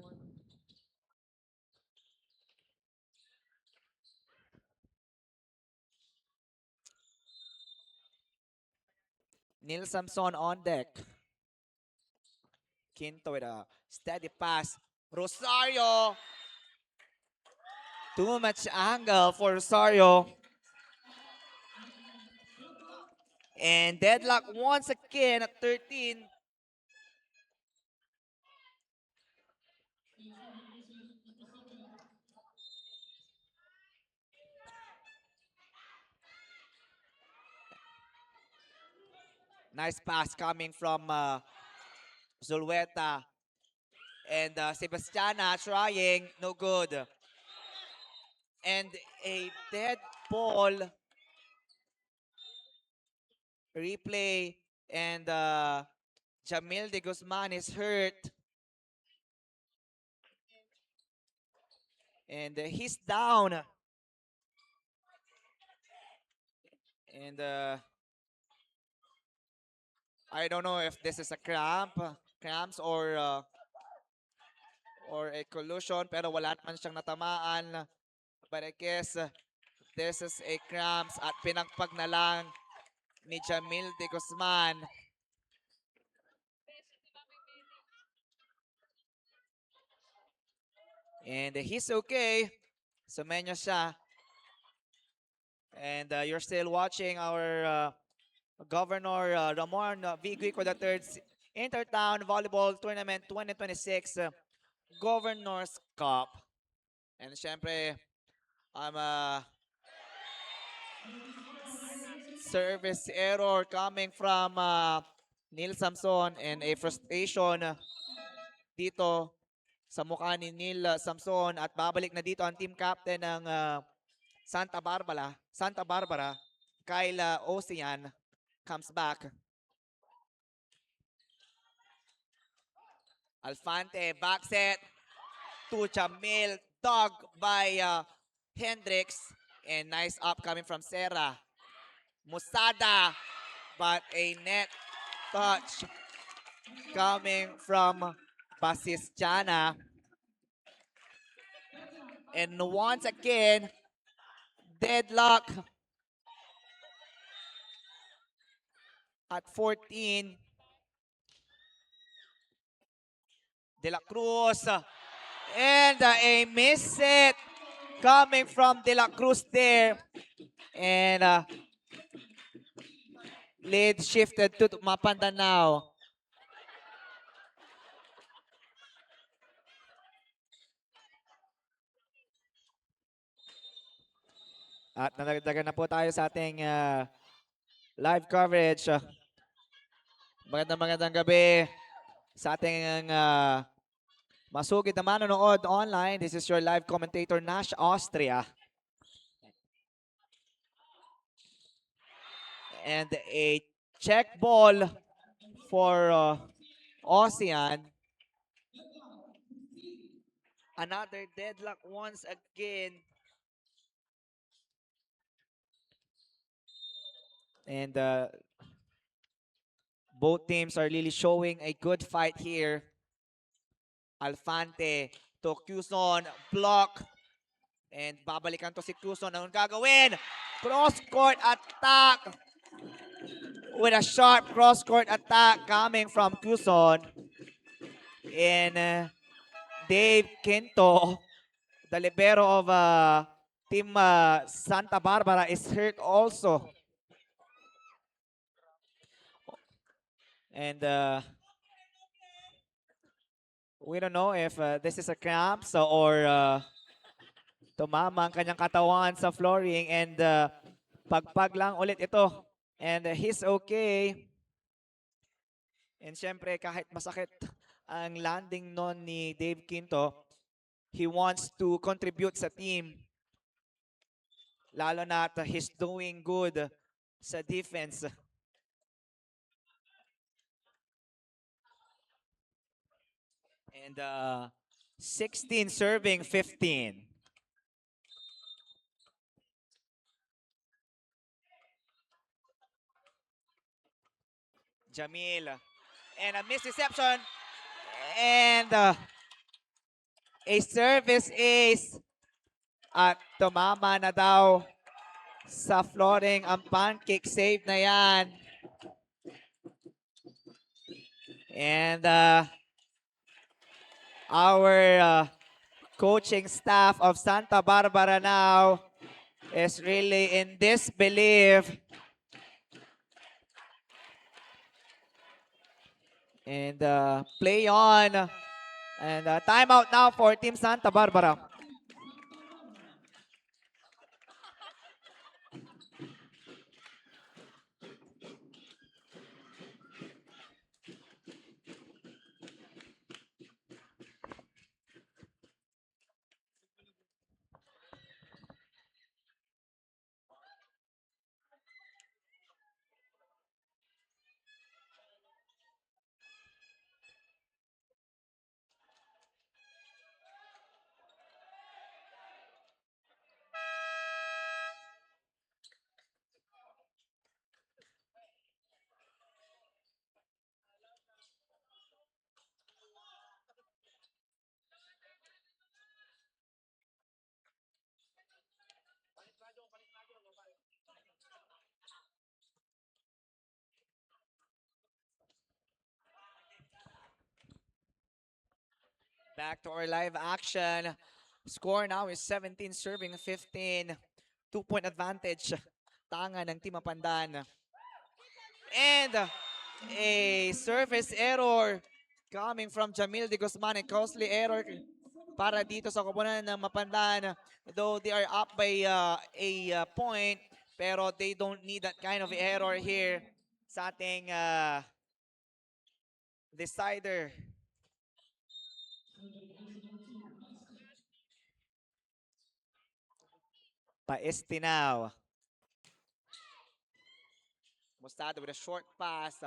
Neil Samson on deck. Quinto with a steady pass. Rosario. Too much angle for Rosario. And deadlock once again at 13. Nice pass coming from Zulueta. And Sebastiana trying, no good. And a dead ball replay. And Jamil de Guzman is hurt. And he's down. And I don't know if this is a cramps or a collusion, pero wala naman siyang natamaan. But I guess this is a cramps at pinagpag na lang ni Jamil de Guzman. And he's okay. Sumenyo siya. And you're still watching our Governor Ramon V. Guico III Inter-Town Volleyball Tournament 2026 Governor's Cup. And syempre, service error coming from Neil Samson and a frustration dito sa mukha ni Neil Samson at babalik na dito ang team captain ng Santa Barbara, Kyle Ocean comes back. Alfante, back set to Jamil, dug by Hendricks, and nice up coming from Serra. Musada, but a net touch coming from Basistiana. And once again, deadlock at 14. De La Cruz. And a miss hit coming from De La Cruz there. And lead shifted to Mapandan now. At nadagdagan na po tayo sa ating live coverage. Magandang gabi sa ating masugid na manonood online. This is your live commentator, Nash Austria. And a check ball for Ocean. Another deadlock once again. And both teams are really showing a good fight here. Alfante to Quezon, block. And babalikan to si Quezon. Anong gagawin? Cross-court attack. With a sharp cross-court attack coming from Quezon. And Dave Quinto, the libero of Team Santa Barbara, is hurt also. And we don't know if this is a cramp or tumama ang kanyang katawan sa flooring. And pagpag lang ulit ito. And he's okay. And syempre, kahit masakit ang landing nun ni Dave Quinto, he wants to contribute sa team. Lalo na he's doing good sa defense. And 16 serving 15. Jamil. And a missed reception. And a service ace. At tumama na daw sa flooring ang pancake save na yan. And our coaching staff of Santa Barbara now is really in disbelief. And play on. And timeout now for Team Santa Barbara. Back to our live action. Score now is 17 serving 15. 2-point advantage. Tanga ng Team Mapandan. And a service error coming from Jamil de Guzman. A costly error para dito sa koponan ng Mapandan. Though they are up by a point, pero they don't need that kind of error here sa ating decider. Paesti now. Mostada with a short pass.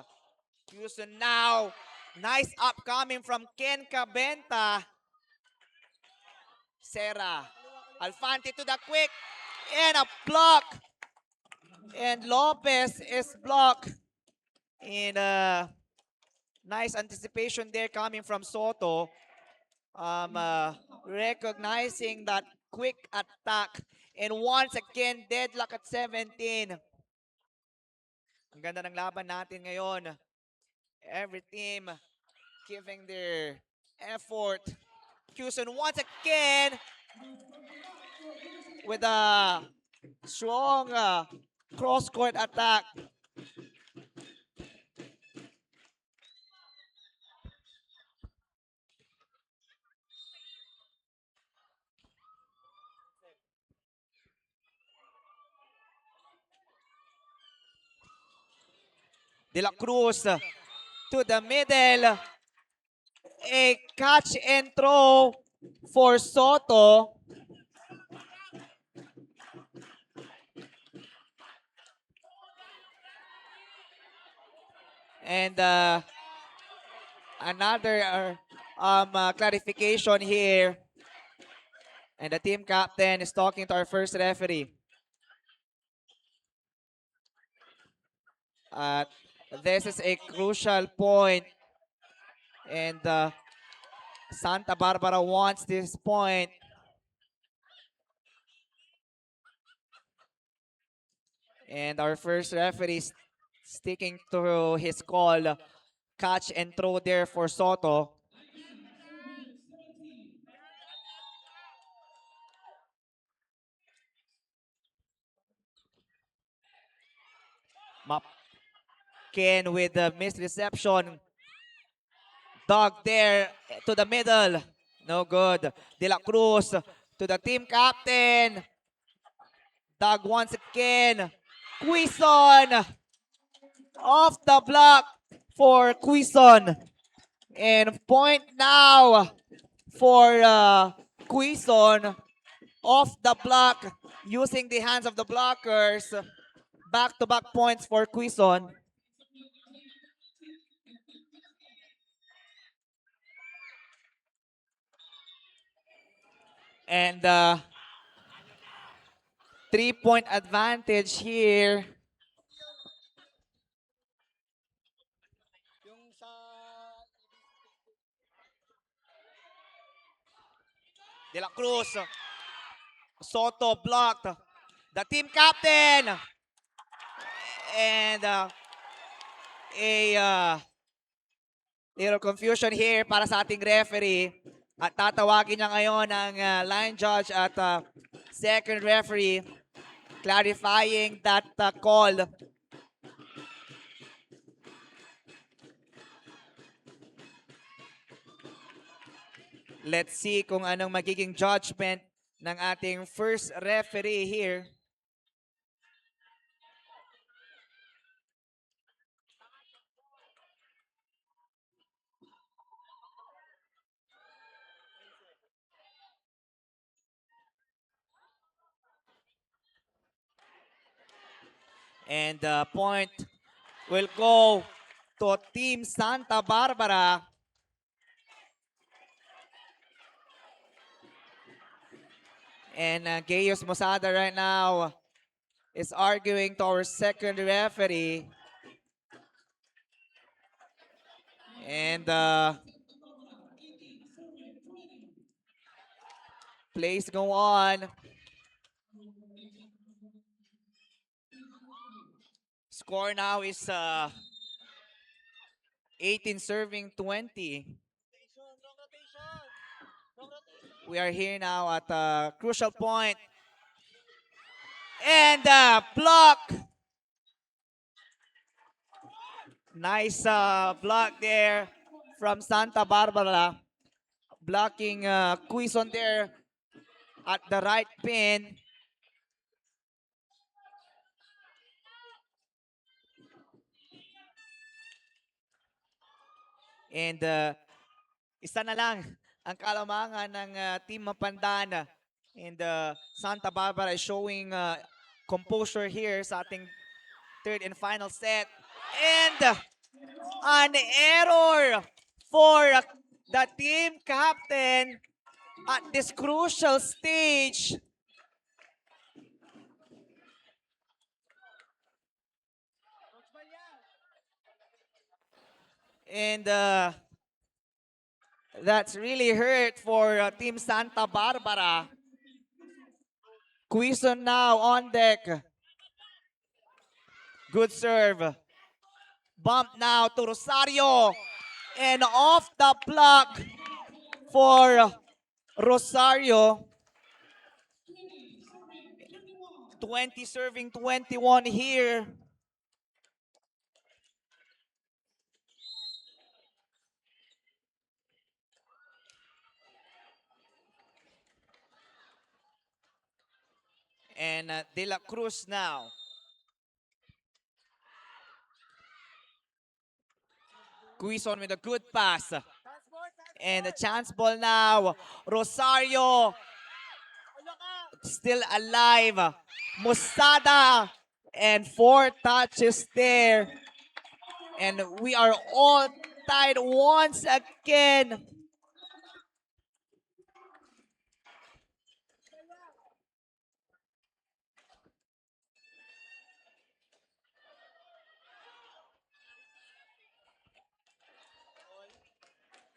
Houston now. Nice up coming from Ken Cabenta. Serra. Alfante to the quick. And a block. And Lopez is blocked. And nice anticipation there coming from Soto. Recognizing that quick attack. And once again, deadlock at 17. Ang ganda ng laban natin ngayon. Every team giving their effort. Houston once again with a strong cross-court attack. De La Cruz to the middle. A catch and throw for Soto. And another clarification here. And the team captain is talking to our first referee. This is a crucial point. And Santa Barbara wants this point. And our first referee is sticking to his call. Catch and throw there for Soto. Ken with the missed reception. Dog there to the middle. No good. De La Cruz to the team captain. Dog once again. Quizon. Off the block for Quizon. And point now for Quizon. Off the block using the hands of the blockers. Back-to-back points for Quizon. And 3-point advantage here. De La Cruz. Soto blocked. The team captain. And a little confusion here para sa ating referee. At tatawagin niya ngayon ang line judge at second referee clarifying that call. Let's see kung anong magiging judgment ng ating first referee here. And the point will go to Team Santa Barbara. And Gayos Mosada right now is arguing to our second referee. And plays go on. Score now is 18 serving 20. We are here now at a crucial point. And block. Nice block there from Santa Barbara. Blocking Quizon there at the right pin. And isa na lang ang kalamangan ng Team Mapandan. And Santa Barbara is showing composure here sa ating third and final set. And an error for the team captain at this crucial stage. And that's really hurt for Team Santa Barbara. Quizon now on deck. Good serve. Bump now to Rosario. And off the block for Rosario. 20 serving 21 here. And De La Cruz now. Quizon with a good pass. And a chance ball now. Rosario still alive. Musada. And 4 touches there. And we are all tied once again.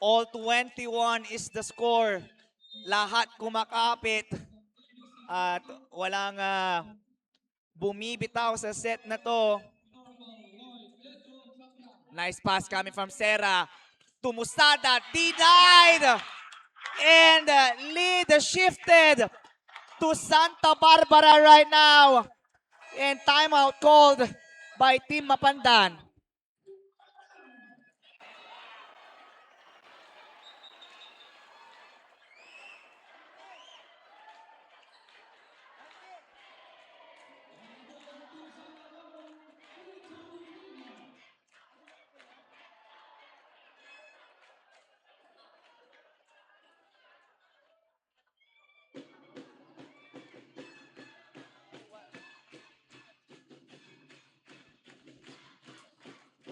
All 21 is the score. Lahat kumakapit. At walang bumibitaw sa set na to. Nice pass coming from Serra. To Musada. Denied! And lead shifted to Santa Barbara right now. And timeout called by Team Mapandan.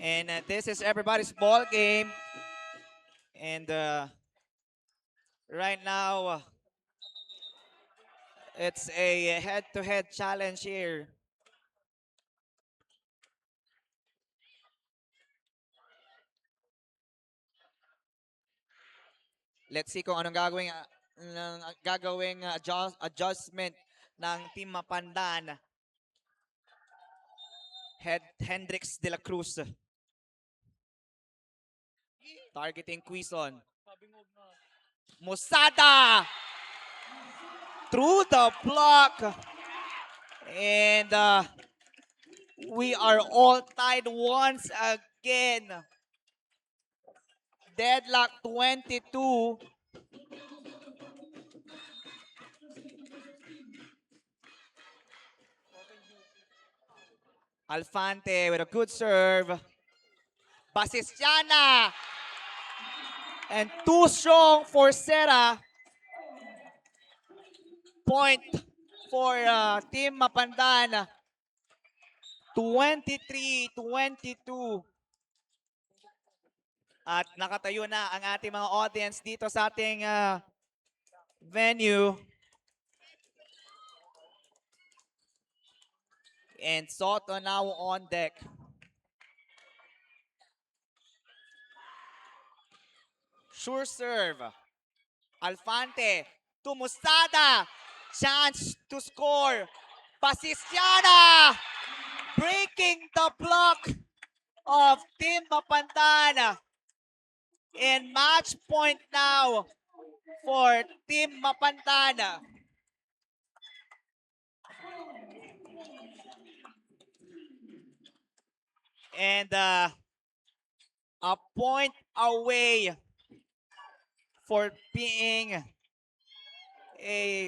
And this is everybody's ball game. And right now, it's a head-to-head challenge here. Let's see kung anong gagawing adjustment ng Team Mapandan. Hendrix de la Cruz. Targeting Quizon. Musada! Through the block. And we are all tied once again. Deadlock 22. Alfante with a good serve. Basistiana. And too strong for Serra. Point for Team Mapandan. 23-22. At nakatayo na ang ating mga audience dito sa ating venue. And Soto now on deck. Sure serve. Alfante to Mustada. Chance to score. Basistiana breaking the block of Team Mapandan. And match point now for Team Mapandan. And a point away for being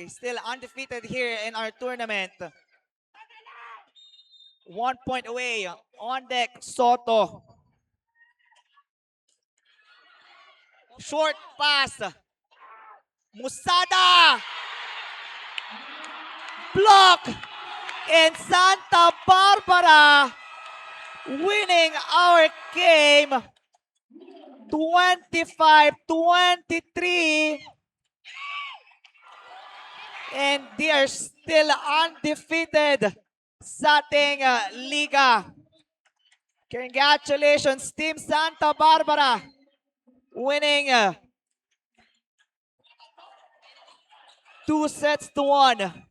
still undefeated here in our tournament. 1 point away. On deck, Soto. Short pass. Musada. Block. And Santa Barbara winning our game 25-23. And they are still undefeated sa ating liga. Congratulations, Team Santa Barbara, winning 2-1.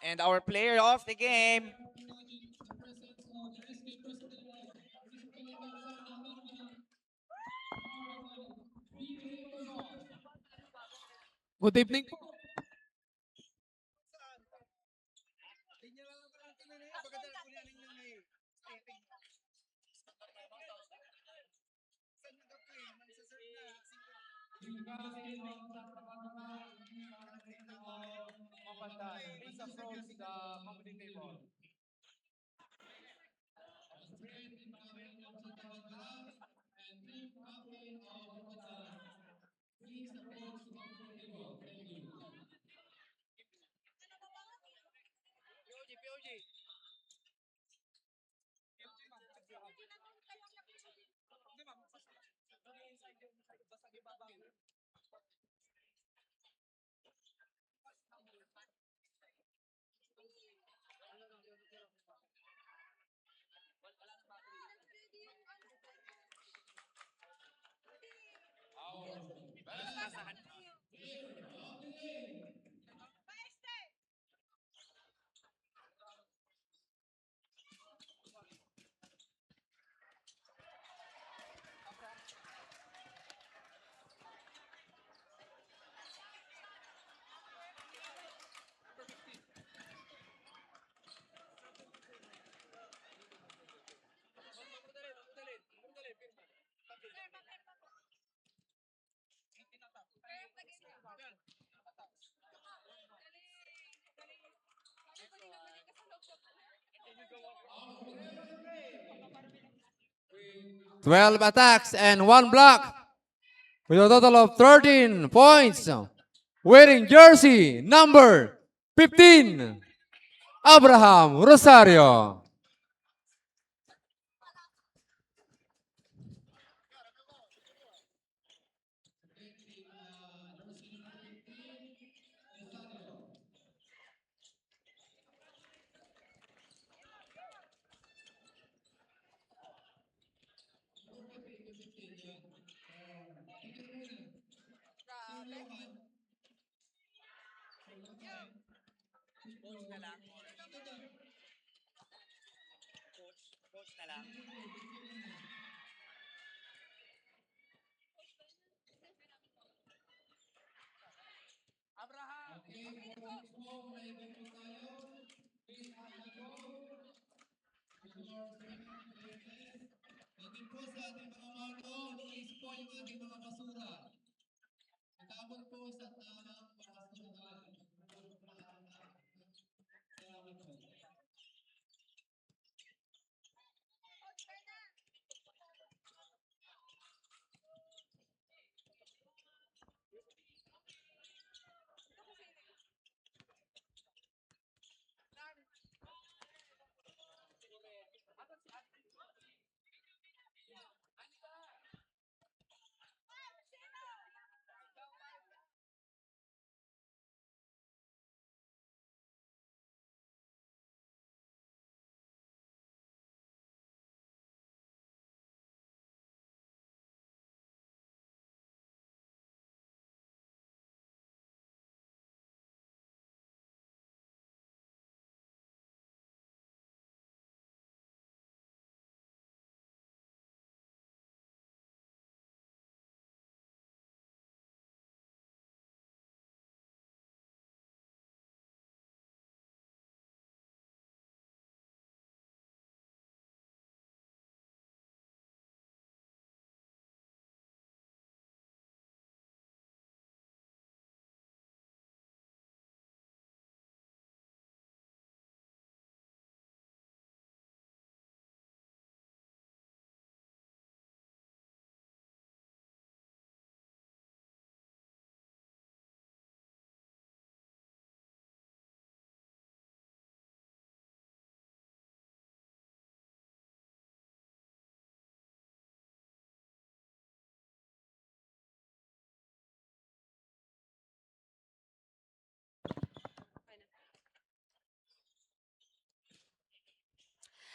And our player of the game, Good evening po. 12 attacks and 1 block with a total of 13 points. Wearing jersey number 15, Abraham Rosario. Coach na lang.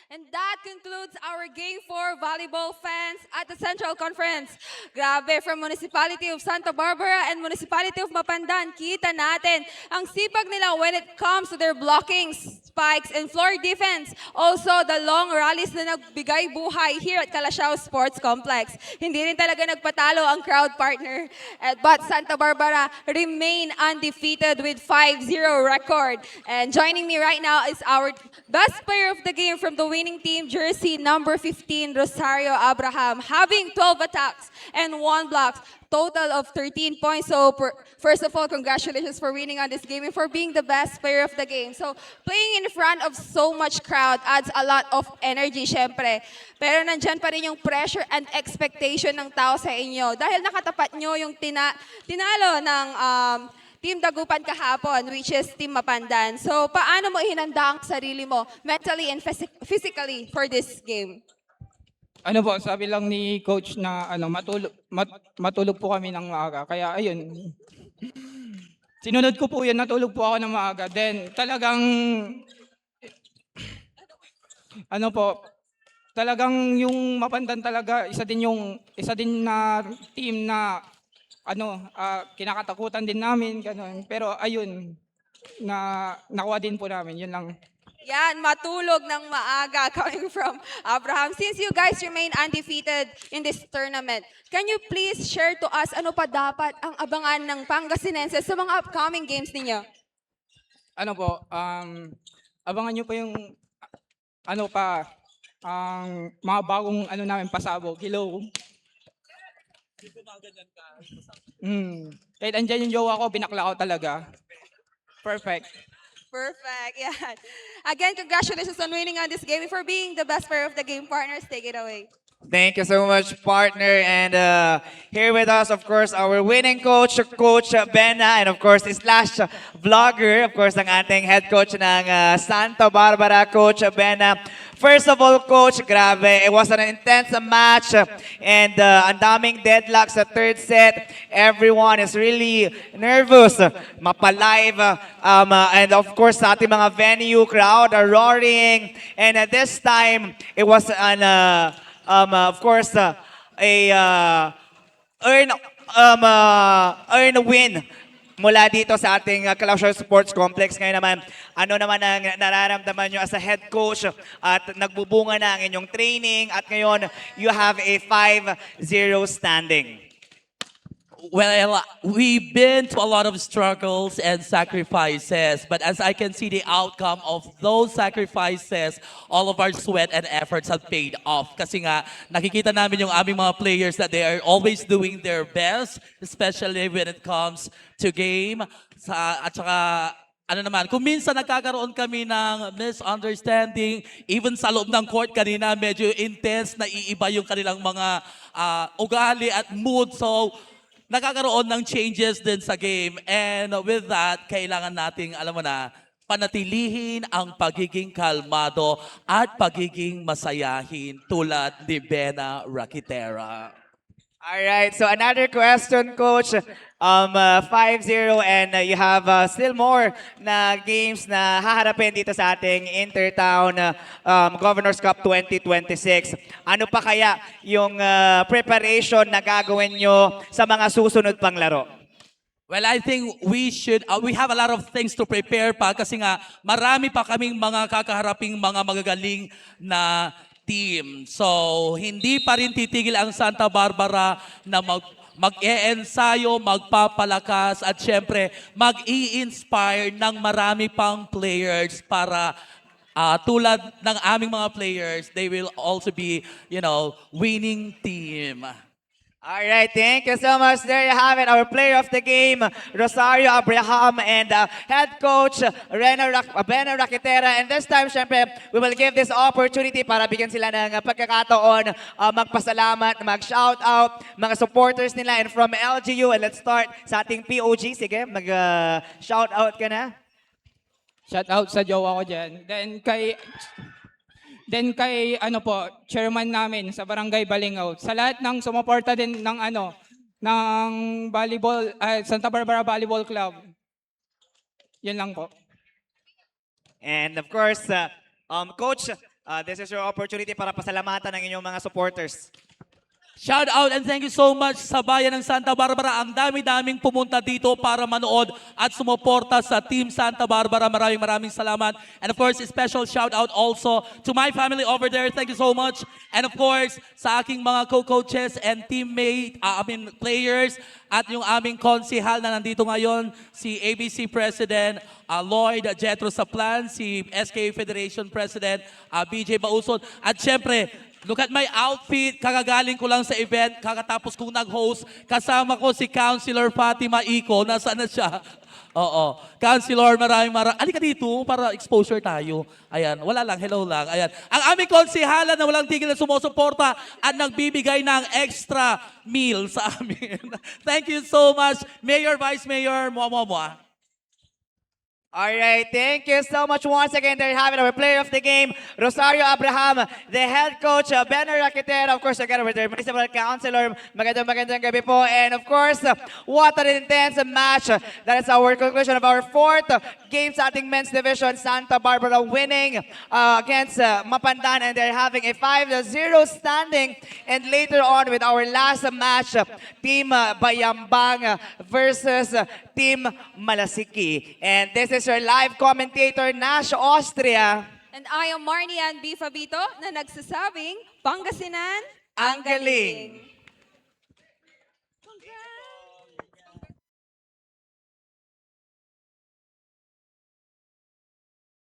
And that concludes our Game 4 volleyball fans at the Central Conference. Grabe, from Municipality of Santa Barbara and Municipality of Mapandan, kita natin ang sipag nila when it comes to their blocking, spikes, and floor defense. Also, the long rallies na nagbigay buhay here at Calasiao Sports Complex. Hindi rin talaga nagpatalo ang crowd partner. But Santa Barbara remain undefeated with 5-0 record. And joining me right now is our best player of the game from the winning team, jersey number 15, Rosario Abraham, having 12 attacks and 1 block, total of 13 points. So first of all, congratulations for winning on this game and for being the best player of the game. So playing in front of so much crowd adds a lot of energy, syempre. Pero nandyan pa rin yung pressure and expectation ng tao sa inyo. Dahil nakatapat nyo yung tinalo ng Team Dagupan kahapon, which is Team Mapandan. So, paano mo ihinanda ang sarili mo mentally and physically for this game? Ano po, sabi lang ni coach na matulog po kami ng maaga. Kaya ayun, sinunod ko po yun, natulog po ako ng maaga. Then talagang, ano po, talagang yung Mapandan talaga, isa din na team na kinakatakutan din namin, ganun. Pero ayun, nakuha din po namin, yun lang. Yan, matulog ng maaga coming from Abraham. Since you guys remain undefeated in this tournament, can you please share to us ano pa dapat ang abangan ng Pangasinenses sa mga upcoming games ninyo? Ano po, abangan nyo pa yung, ang mga bagong namin pasabog. Hello. Kahit andyan yung jowa ko, binakla ko talaga. Perfect. Perfect. Yeah. Again, congratulations on winning on this game and for being the best player of the game. Partners, take it away. Thank you so much, partner. And here with us, of course, our winning coach, Coach Benna, and of course, slash vlogger, of course, ang ating head coach ng Santa Barbara, Coach Benna. First of all, Coach, grabe, it was an intense match and ang daming deadlocks sa third set. Everyone is really nervous, mapalive, and of course, sa ating mga venue, crowd are roaring. And at this time, it was an of course, earn earn a win mula dito sa ating Clausure Sports Complex. Ngayon naman, ano naman ang nararamdaman nyo as a head coach at nagbubunga na ang inyong training at ngayon, you have a 5-0 standing. Well, we've been to a lot of struggles and sacrifices, but as I can see the outcome of those sacrifices, all of our sweat and efforts have paid off. Kasi nga, nakikita namin yung aming mga players that they are always doing their best, especially when it comes to game. At saka, ano naman, kung minsan nagkakaroon kami ng misunderstanding, even sa loob ng court kanina, medyo intense, naiiba yung kanilang mga ugali at mood. So, nakakaroon ng changes din sa game. And with that, kailangan nating, alam mo na, panatilihin ang pagiging kalmado at pagiging masayahin tulad ni Bena Raquitera. All right, so another question, Coach. 5-0 and you have still more na games na haharapin dito sa ating Inter-Town Governor's Cup 2026. Ano pa kaya yung preparation na gagawin nyo sa mga susunod pang laro? Well, I think we have a lot of things to prepare pa kasi nga marami pa kaming mga kakaharaping mga magagaling na team. So, hindi pa rin titigil ang Santa Barbara na mag-e-ensayo, magpapalakas, at syempre, mag-i-inspire ng marami pang players para tulad ng aming mga players, they will also be, winning team. All right, thank you so much. There you have it, our player of the game, Rosario Abraham, and head coach, Bena Raquitera. And this time, syempre, we will give this opportunity para bigyan sila ng pagkakataon, magpasalamat, mag-shoutout, mga supporters nila. And from LGU, and let's start sa ating POG. Sige, mag-shoutout ka na. Shout out sa jowa ko dyan. Then kay chairman namin sa Barangay Balingaw. Sa lahat ng sumuporta din ng ng volleyball Santa Barbara Volleyball Club. Yan lang po. And of course, Coach, this is your opportunity para pasalamatan ng inyong mga supporters. Shout out and thank you so much sa bayan ng Santa Barbara. Ang dami-daming pumunta dito para manood at sumuporta sa Team Santa Barbara. Maraming salamat. And of course, special shout out also to my family over there. Thank you so much. And of course, sa aking mga co-coaches and players at yung aming konsihal na nandito ngayon, si ABC President Lloyd Jetro Saplan, si SK Federation President BJ Bauson, at syempre, look at my outfit. Kakagaling ko lang sa event. Kakatapos kong nag-host. Kasama ko si Councilor Fatima Ico. Nasaan na siya? Oo. Councilor, maraming. Alika dito para exposure tayo. Ayan. Wala lang. Hello lang. Ayan. Ang aming konsihala na walang tigil na sumusuporta at nagbibigay ng extra meal sa amin. Thank you so much. Mayor, Vice Mayor, mua. All right, thank you so much once again. There you have it, our player of the game, Rosario Abraham, the head coach, Bena Raquitera, of course, together with their municipal councilor. Magandang gabi po. And of course, what an intense match. That is our conclusion of our fourth game sa ating men's division. Santa Barbara winning against Mapandan, and they're having a 5-0 standing. And later on with our last match, Team Bayambang versus Team Malasiki. And this is your live commentator, Nash Austria. And I am Marnian B. Fabito na nagsasabing, Pangasinan, Ang galing!